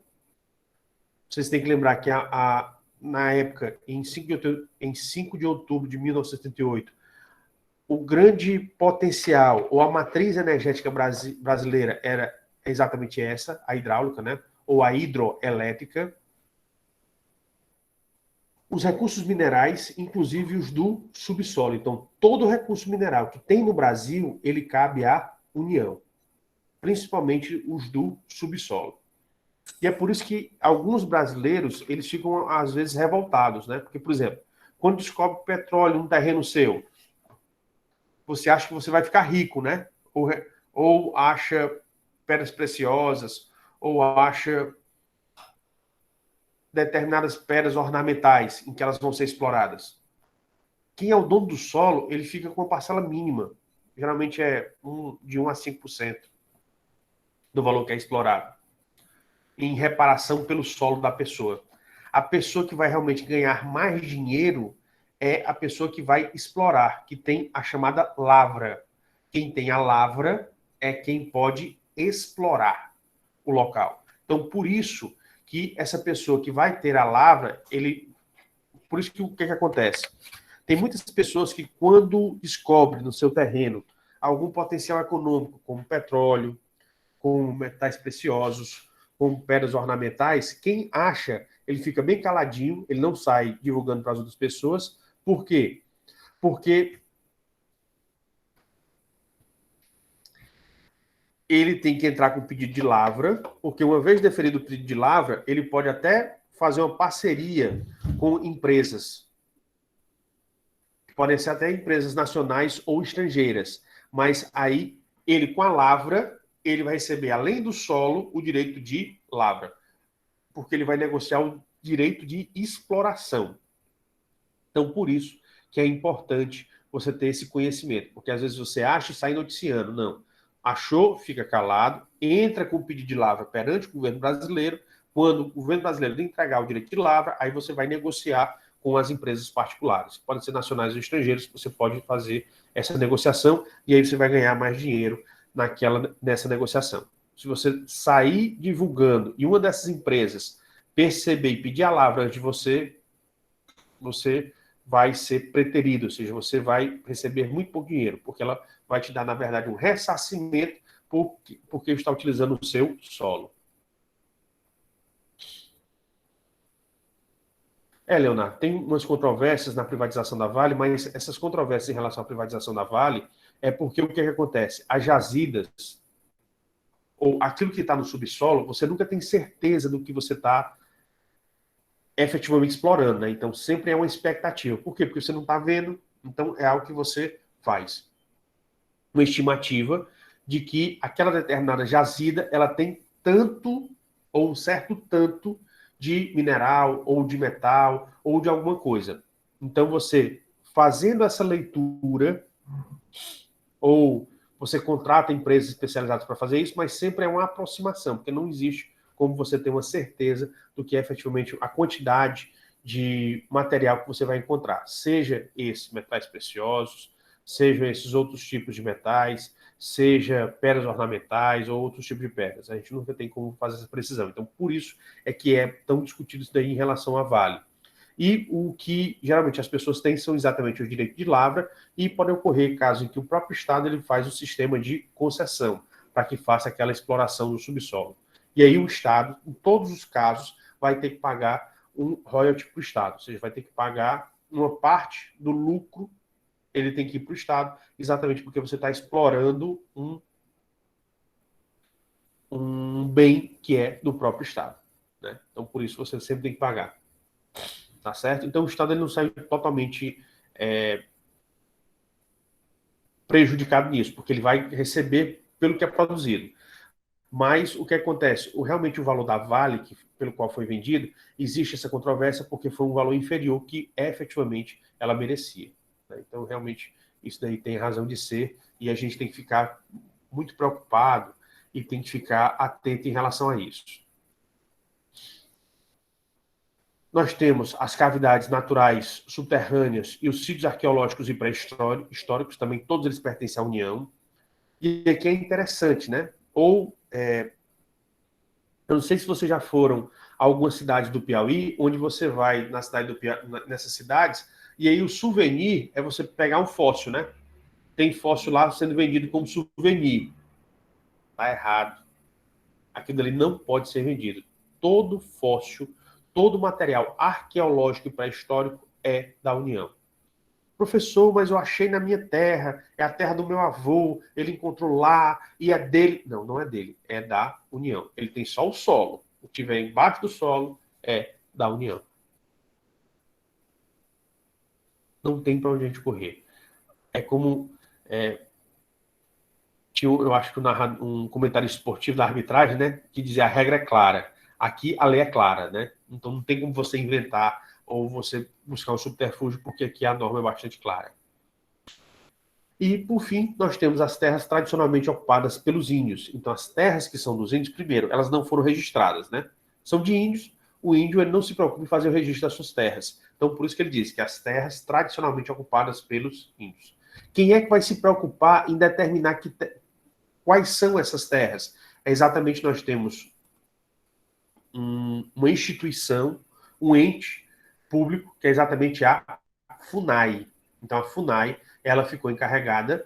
Speaker 1: Vocês têm que lembrar que na época, em 5 de outubro de 1978, o grande potencial, ou a matriz energética brasileira era exatamente essa, a hidráulica, né? Ou a hidroelétrica. Os recursos minerais, inclusive os do subsolo. Então, todo recurso mineral que tem no Brasil, ele cabe à União, principalmente os do subsolo. E é por isso que alguns brasileiros, eles ficam, às vezes, revoltados, né? Porque, por exemplo, quando descobre petróleo num terreno seu, você acha que você vai ficar rico, né? Ou acha pedras preciosas, ou acha determinadas pedras ornamentais em que elas vão ser exploradas. Quem é o dono do solo, ele fica com uma parcela mínima. Geralmente é de 1 a 5% do valor que é explorado, em reparação pelo solo da pessoa. A pessoa que vai realmente ganhar mais dinheiro é a pessoa que vai explorar, que tem a chamada lavra. Quem tem a lavra é quem pode explorar o local. Então, por isso que essa pessoa que vai ter a lavra, por isso que o que acontece? Tem muitas pessoas que, quando descobrem no seu terreno algum potencial econômico, como petróleo, como metais preciosos, como pedras ornamentais, quem acha, ele fica bem caladinho, ele não sai divulgando para as outras pessoas. Por quê? Porque ele tem que entrar com pedido de lavra, porque uma vez deferido o pedido de lavra, ele pode até fazer uma parceria com empresas. Podem ser até empresas nacionais ou estrangeiras. Mas aí, ele com a lavra, ele vai receber, além do solo, o direito de lavra. Porque ele vai negociar o direito de exploração. Então, por isso que é importante você ter esse conhecimento. Porque às vezes você acha e sai noticiando. Não. Achou, fica calado, entra com o pedido de lavra perante o governo brasileiro. Quando o governo brasileiro entregar o direito de lavra, aí você vai negociar com as empresas particulares. Podem ser nacionais ou estrangeiros, você pode fazer essa negociação e aí você vai ganhar mais dinheiro nessa negociação. Se você sair divulgando e uma dessas empresas perceber e pedir a lavra antes de você, você vai ser preterido, ou seja, você vai receber muito pouco dinheiro, porque ela vai te dar, na verdade, um ressarcimento porque está utilizando o seu solo. Leonardo, tem umas controvérsias na privatização da Vale, mas essas controvérsias em relação à privatização da Vale é porque o que acontece? As jazidas, ou aquilo que está no subsolo, você nunca tem certeza do que você está efetivamente explorando, né? Então, sempre é uma expectativa. Por quê? Porque você não está vendo, então é algo que você faz. Uma estimativa de que aquela determinada jazida, ela tem tanto, ou um certo tanto, de mineral, ou de metal, ou de alguma coisa. Então, você, fazendo essa leitura, ou você contrata empresas especializadas para fazer isso, mas sempre é uma aproximação, porque não existe como você ter uma certeza do que é efetivamente a quantidade de material que você vai encontrar. Seja esses metais preciosos, sejam esses outros tipos de metais, seja pedras ornamentais ou outros tipos de pedras. A gente nunca tem como fazer essa precisão. Então, por isso é que é tão discutido isso daí em relação à Vale. E o que geralmente as pessoas têm são exatamente o direito de lavra e pode ocorrer casos em que o próprio Estado ele faz o sistema de concessão para que faça aquela exploração do subsolo. E aí o Estado, em todos os casos, vai ter que pagar um royalty para o Estado, ou seja, vai ter que pagar uma parte do lucro, ele tem que ir para o Estado, exatamente porque você está explorando um bem que é do próprio Estado, né? Então, por isso, você sempre tem que pagar. Tá certo? Então, o Estado ele não sai totalmente prejudicado nisso, porque ele vai receber pelo que é produzido. Mas o que acontece? Realmente o valor da Vale, pelo qual foi vendido, existe essa controvérsia porque foi um valor inferior que efetivamente ela merecia. Né? Então, realmente, isso daí tem razão de ser e a gente tem que ficar muito preocupado e tem que ficar atento em relação a isso. Nós temos as cavidades naturais subterrâneas e os sítios arqueológicos e pré-históricos, também todos eles pertencem à União. E aqui é interessante, né? Eu não sei se vocês já foram a alguma cidade do Piauí, onde você vai na cidade do Piauí, nessas cidades, e aí o souvenir é você pegar um fóssil, né? Tem fóssil lá sendo vendido como souvenir. Tá errado. Aquilo ali não pode ser vendido. Todo fóssil, todo material arqueológico e pré-histórico é da União. Professor, mas eu achei na minha terra, é a terra do meu avô, ele encontrou lá e é dele. Não, não é dele, é da União. Ele tem só o solo. O que tiver embaixo do solo é da União. Não tem para onde a gente correr. É como tinha, eu acho que um comentário esportivo da arbitragem, né, que dizia a regra é clara. Aqui a lei é clara, né? Então não tem como você inventar ou você buscar um subterfúgio, porque aqui a norma é bastante clara. E, por fim, nós temos as terras tradicionalmente ocupadas pelos índios. Então, as terras que são dos índios, primeiro, elas não foram registradas, né? São de índios, o índio ele não se preocupa em fazer o registro das suas terras. Então, por isso que ele diz que as terras tradicionalmente ocupadas pelos índios. Quem é que vai se preocupar em determinar quais são essas terras? É exatamente nós temos uma instituição, um ente público, que é exatamente a FUNAI. Então, a FUNAI ela ficou encarregada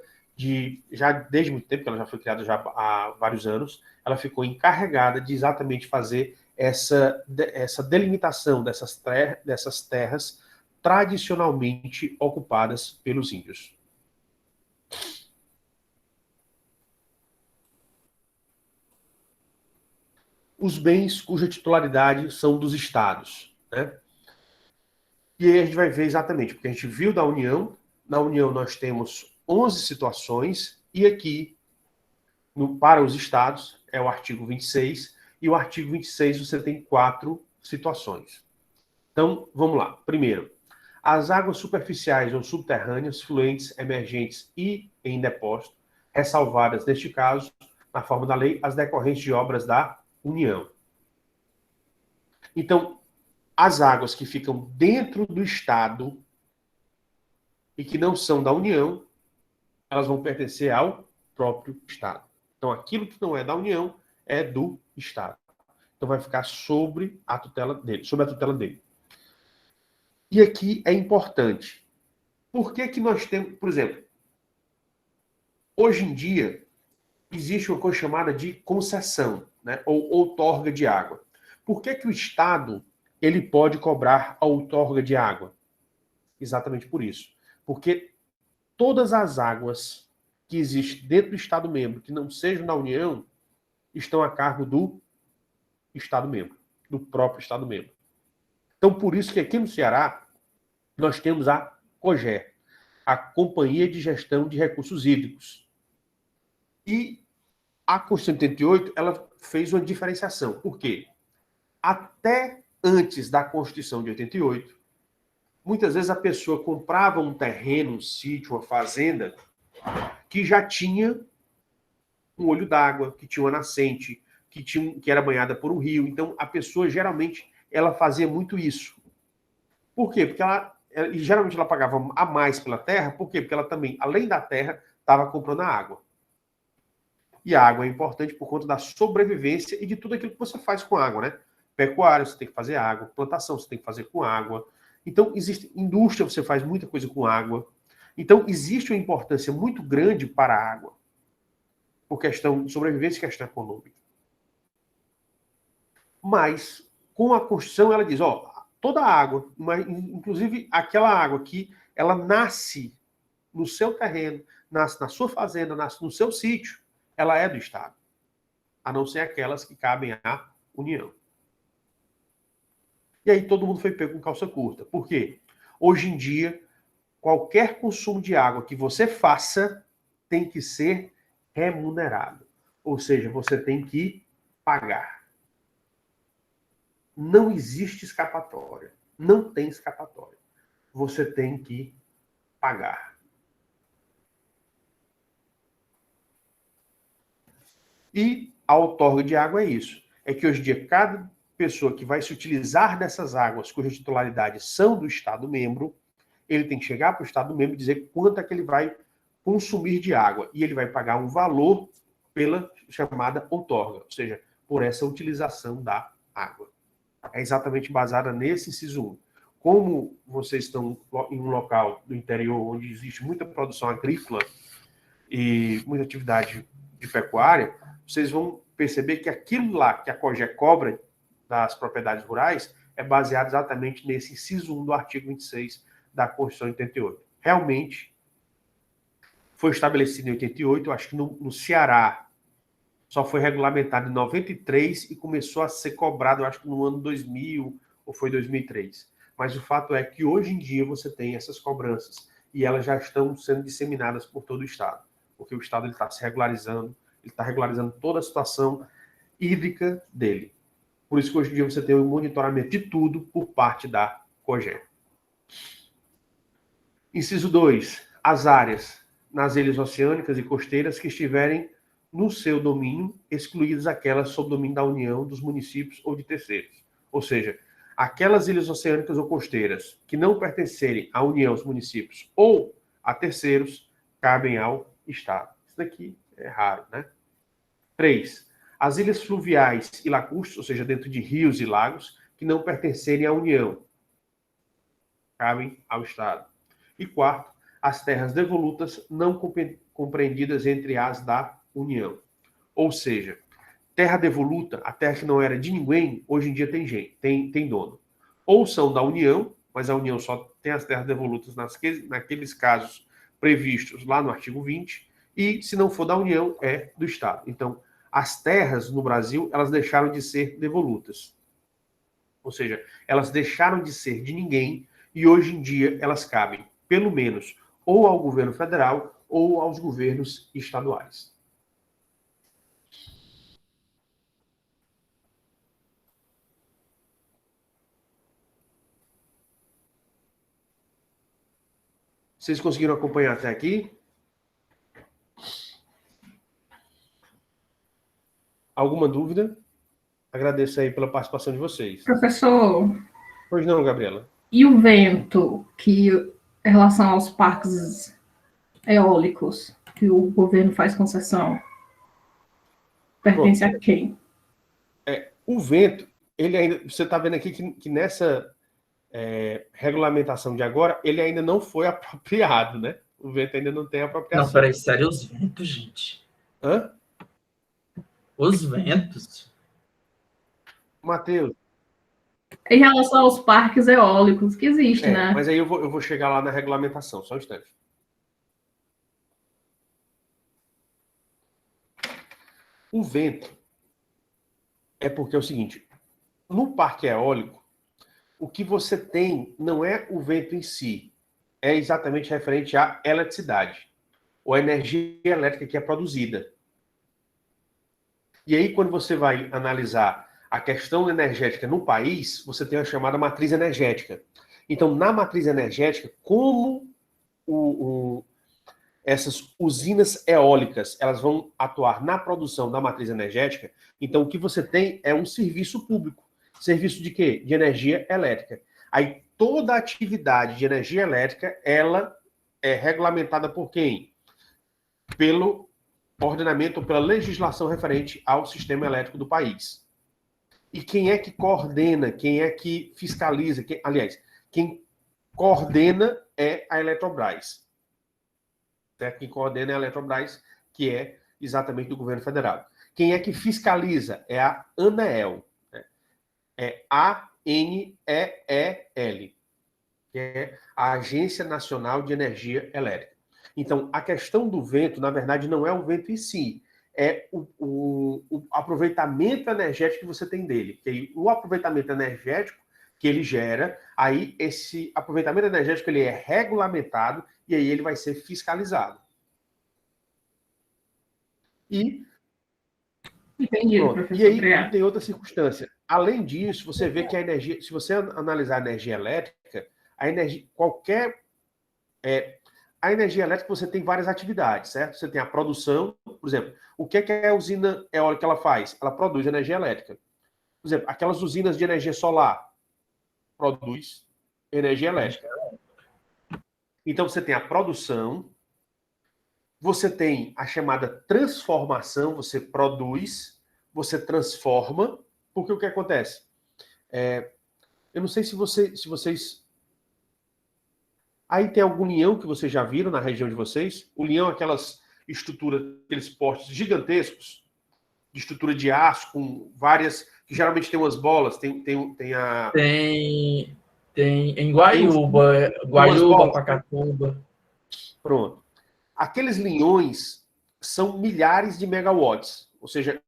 Speaker 1: já desde muito tempo, que ela já foi criada já há vários anos, ela ficou encarregada de exatamente fazer essa delimitação dessas terras tradicionalmente ocupadas pelos índios. Os bens cuja titularidade são dos estados, né? E aí a gente vai ver exatamente, porque a gente viu da União, na União nós temos 11 situações, e aqui, para os estados, é o artigo 26, e o artigo 26 você tem 4 situações. Então, vamos lá. Primeiro, as águas superficiais ou subterrâneas, fluentes, emergentes e em depósito, ressalvadas, neste caso, na forma da lei, as decorrentes de obras da União. Então, as águas que ficam dentro do Estado e que não são da União, elas vão pertencer ao próprio Estado. Então, aquilo que não é da União é do Estado. Então, vai ficar sobre a tutela dele. E aqui é importante. Por que que nós temos, por exemplo, hoje em dia, existe uma coisa chamada de concessão, né, ou outorga de água. Por que que o Estado ele pode cobrar a outorga de água? Exatamente por isso. Porque todas as águas que existem dentro do Estado-membro, que não sejam da União, estão a cargo do Estado-membro, do próprio Estado-membro. Então, por isso que aqui no Ceará, nós temos a COGER, a Companhia de Gestão de Recursos Hídricos. E a Constituição de 88, ela fez uma diferenciação. Por quê? Até antes da Constituição de 88, muitas vezes a pessoa comprava um terreno, um sítio, uma fazenda, que já tinha um olho d'água, que tinha uma nascente, que era banhada por um rio. Então, a pessoa, geralmente, ela fazia muito isso. Por quê? Porque geralmente ela pagava a mais pela terra. Por quê? Porque ela também, além da terra, estava comprando a água. E a água é importante por conta da sobrevivência e de tudo aquilo que você faz com água, né? Pecuária, você tem que fazer água. Plantação, você tem que fazer com água. Então, existe indústria, você faz muita coisa com água. Então, existe uma importância muito grande para a água, por questão de sobrevivência e questão econômica. Mas, com a Constituição, ela diz, toda a água, inclusive aquela água que ela nasce no seu terreno, nasce na sua fazenda, nasce no seu sítio, ela é do Estado, a não ser aquelas que cabem à União. E aí todo mundo foi pego com calça curta. Por quê? Hoje em dia, qualquer consumo de água que você faça tem que ser remunerado. Ou seja, você tem que pagar. Não existe escapatória. Não tem escapatória. Você tem que pagar. E a outorga de água é isso. É que hoje em dia, cada pessoa que vai se utilizar dessas águas cuja titularidade são do Estado-membro, ele tem que chegar para o Estado-membro e dizer quanto é que ele vai consumir de água. E ele vai pagar um valor pela chamada outorga, ou seja, por essa utilização da água. É exatamente baseada nesse inciso 1. Como vocês estão em um local do interior onde existe muita produção agrícola e muita atividade de pecuária, vocês vão perceber que aquilo lá que a COGER cobra das propriedades rurais é baseado exatamente nesse inciso 1 do artigo 26 da Constituição de 88. Realmente, foi estabelecido em 88, eu acho que no Ceará só foi regulamentado em 93 e começou a ser cobrado, eu acho que no ano 2000 ou foi 2003. Mas o fato é que hoje em dia você tem essas cobranças e elas já estão sendo disseminadas por todo o Estado, porque o Estado está se regularizando, ele está regularizando toda a situação hídrica dele. Por isso que hoje em dia você tem um monitoramento de tudo por parte da COGER. Inciso 2. As áreas nas ilhas oceânicas e costeiras que estiverem no seu domínio, excluídas aquelas sob domínio da União, dos municípios ou de terceiros. Ou seja, aquelas ilhas oceânicas ou costeiras que não pertencerem à União, aos municípios ou a terceiros, cabem ao Estado. Isso daqui é raro, né? 3. As ilhas fluviais e lacustres, ou seja, dentro de rios e lagos, que não pertencerem à União, cabem ao Estado. E 4. As terras devolutas não compreendidas entre as da União. Ou seja, terra devoluta, a terra que não era de ninguém, hoje em dia tem dono. Ou são da União, mas a União só tem as terras devolutas naqueles casos previstos lá no artigo 20, e se não for da União, é do Estado. Então, as terras no Brasil, elas deixaram de ser devolutas. Ou seja, elas deixaram de ser de ninguém e hoje em dia elas cabem, pelo menos, ou ao governo federal ou aos governos estaduais. Vocês conseguiram acompanhar até aqui? Alguma dúvida? Agradeço aí pela participação de vocês.
Speaker 4: Professor,
Speaker 1: Pois não, Gabriela?
Speaker 4: e o vento, que em relação aos parques eólicos, que o governo faz concessão, pertence a quem?
Speaker 1: O vento, ele ainda, você está vendo aqui que nessa regulamentação de agora, ele ainda não foi apropriado, né? O vento ainda não tem apropriação.
Speaker 3: Não, peraí, sério, os ventos, gente.
Speaker 1: Hã?
Speaker 3: Os ventos?
Speaker 1: Matheus.
Speaker 4: Em relação aos parques eólicos que existem, né?
Speaker 1: Mas aí eu vou chegar lá na regulamentação, só um instante. O vento é porque é o seguinte, no parque eólico, o que você tem não é o vento em si, é exatamente referente à eletricidade, ou à energia elétrica que é produzida. E aí, quando você vai analisar a questão energética no país, você tem a chamada matriz energética. Então, na matriz energética, como essas usinas eólicas elas vão atuar na produção da matriz energética, então o que você tem é um serviço público. Serviço de quê? De energia elétrica. Aí toda a atividade de energia elétrica, ela é regulamentada por quem? Pelo ordenamento, pela legislação referente ao sistema elétrico do país. E quem é que coordena, quem é que fiscaliza, quem coordena é a Eletrobras. Quem coordena é a Eletrobras, que é exatamente do governo federal. Quem é que fiscaliza? É a ANEEL. É ANEEL, que é a Agência Nacional de Energia Elétrica. Então, a questão do vento, na verdade, não é o vento em si, é o aproveitamento energético que você tem dele. Porque o aproveitamento energético que ele gera, aí esse aproveitamento energético ele é regulamentado e aí ele vai ser fiscalizado.
Speaker 4: Entendi,
Speaker 1: professor. E aí tem outra circunstância. Além disso, você vê que a energia, se você analisar a energia elétrica, a energia elétrica você tem várias atividades, certo? Você tem a produção, por exemplo, o que é a usina eólica que ela faz? Ela produz energia elétrica. Por exemplo, aquelas usinas de energia solar produz energia elétrica. Então você tem a produção, você tem a chamada transformação, você produz, você transforma, porque o que acontece? Eu não sei se vocês... Aí tem algum linhão que vocês já viram na região de vocês? O linhão é aquelas estruturas, aqueles postes gigantescos, de estrutura de aço, com várias... que geralmente tem umas bolas, tem
Speaker 3: em Guaiúba, Pacatuba.
Speaker 1: Pronto. Aqueles linhões são milhares de megawatts, ou seja,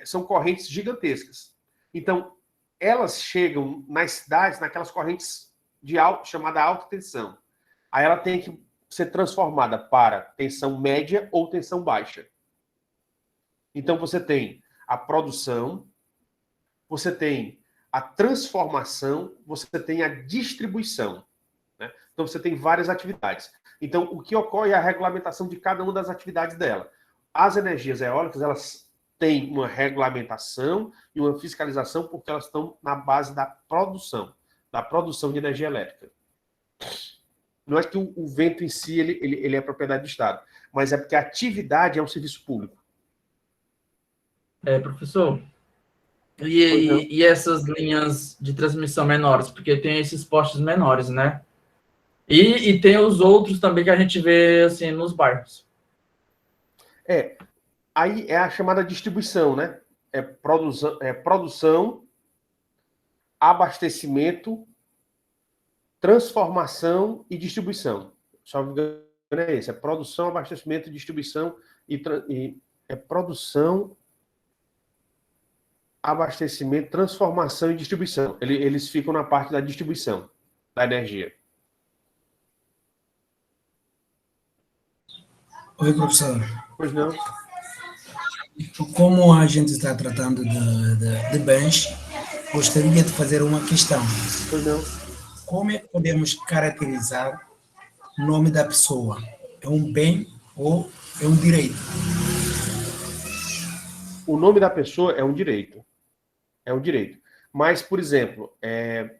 Speaker 1: são correntes gigantescas. Então, elas chegam nas cidades, naquelas correntes chamada alta tensão. Aí ela tem que ser transformada para tensão média ou tensão baixa. Então, você tem a produção, você tem a transformação, você tem a distribuição. Né? Então, você tem várias atividades. Então, o que ocorre é a regulamentação de cada uma das atividades dela. As energias eólicas, elas têm uma regulamentação e uma fiscalização porque elas estão na base da produção de energia elétrica. Não é que o vento em si ele é propriedade do Estado, mas é porque a atividade é um serviço público.
Speaker 3: Professor, e essas linhas de transmissão menores? Porque tem esses postes menores, né? E tem os outros também que a gente vê assim nos bairros.
Speaker 1: Aí é a chamada distribuição, né? Produção, abastecimento, transformação e distribuição. Só me engano é esse. É produção, abastecimento, distribuição é produção, abastecimento, transformação e distribuição. Eles ficam na parte da distribuição da energia.
Speaker 2: Oi, professor.
Speaker 1: Pois não?
Speaker 2: Como a gente está tratando de bens, gostaria de fazer uma questão.
Speaker 1: Pois não?
Speaker 2: Como é que podemos caracterizar o nome da pessoa? É um bem ou é um direito?
Speaker 1: O nome da pessoa é um direito. É um direito. Mas, por exemplo, eu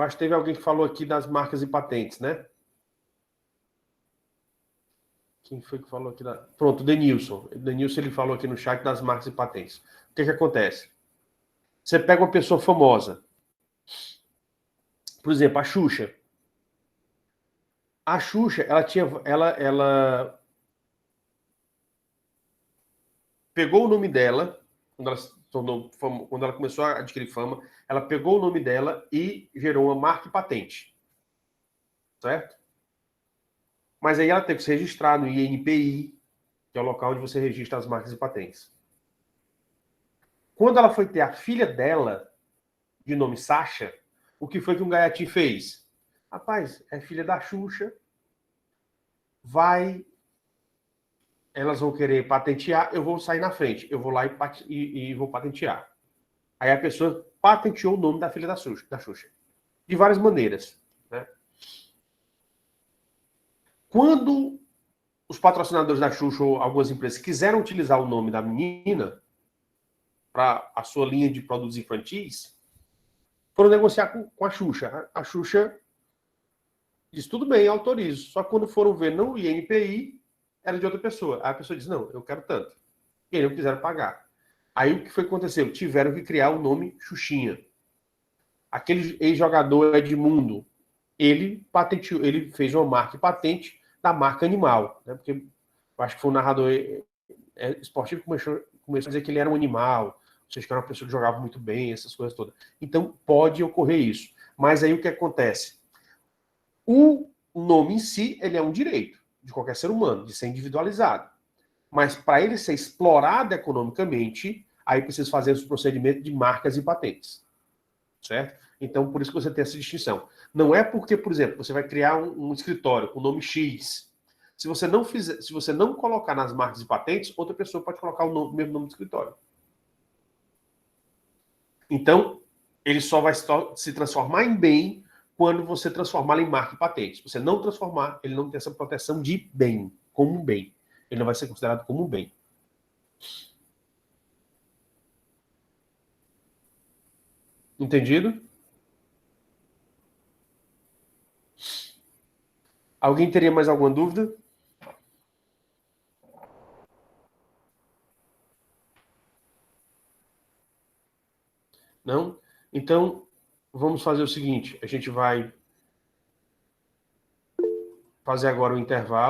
Speaker 1: acho que teve alguém que falou aqui das marcas e patentes, né? Quem foi que falou aqui? Pronto, o Denilson. O Denilson, ele falou aqui no chat das marcas e patentes. O que acontece? Você pega uma pessoa famosa. Por exemplo, a Xuxa. A Xuxa, ela pegou o nome dela, quando ela começou a adquirir fama, ela pegou o nome dela e gerou uma marca e patente. Certo? Mas aí ela teve que se registrar no INPI, que é o local onde você registra as marcas e patentes. Quando ela foi ter a filha dela, de nome Sasha, o que foi que um gaiatinho fez? Rapaz, é filha da Xuxa, elas vão querer patentear, eu vou sair na frente, eu vou lá e vou patentear. Aí a pessoa patenteou o nome da filha da Xuxa. De várias maneiras. Né? Quando os patrocinadores da Xuxa ou algumas empresas quiseram utilizar o nome da menina para a sua linha de produtos infantis, foram negociar com a Xuxa. A Xuxa disse, tudo bem, autorizo. Só que quando foram ver no INPI, era de outra pessoa. Aí a pessoa disse, não, eu quero tanto. E eles não quiseram pagar. Aí o que foi que aconteceu? Tiveram que criar o nome Xuxinha. Aquele ex-jogador Edmundo, ele fez uma marca e patente da marca animal. Né? Porque eu acho que foi um narrador esportivo que começou a dizer que ele era um animal, ou seja, que era uma pessoa que jogava muito bem, essas coisas todas. Então, pode ocorrer isso. Mas aí o que acontece? O nome em si, ele é um direito de qualquer ser humano, de ser individualizado. Mas para ele ser explorado economicamente, aí precisa fazer esse procedimento de marcas e patentes. Certo? Então, por isso que você tem essa distinção. Não é porque, por exemplo, você vai criar um escritório com o nome X. Se você não colocar nas marcas e patentes, outra pessoa pode colocar o mesmo nome do escritório. Então, ele só vai se transformar em bem quando você transformá-lo em marca e patente. Se você não transformar, ele não tem essa proteção de bem, como um bem. Ele não vai ser considerado como um bem. Entendido? Alguém teria mais alguma dúvida? Não? Então, vamos fazer o seguinte. A gente vai fazer agora o intervalo.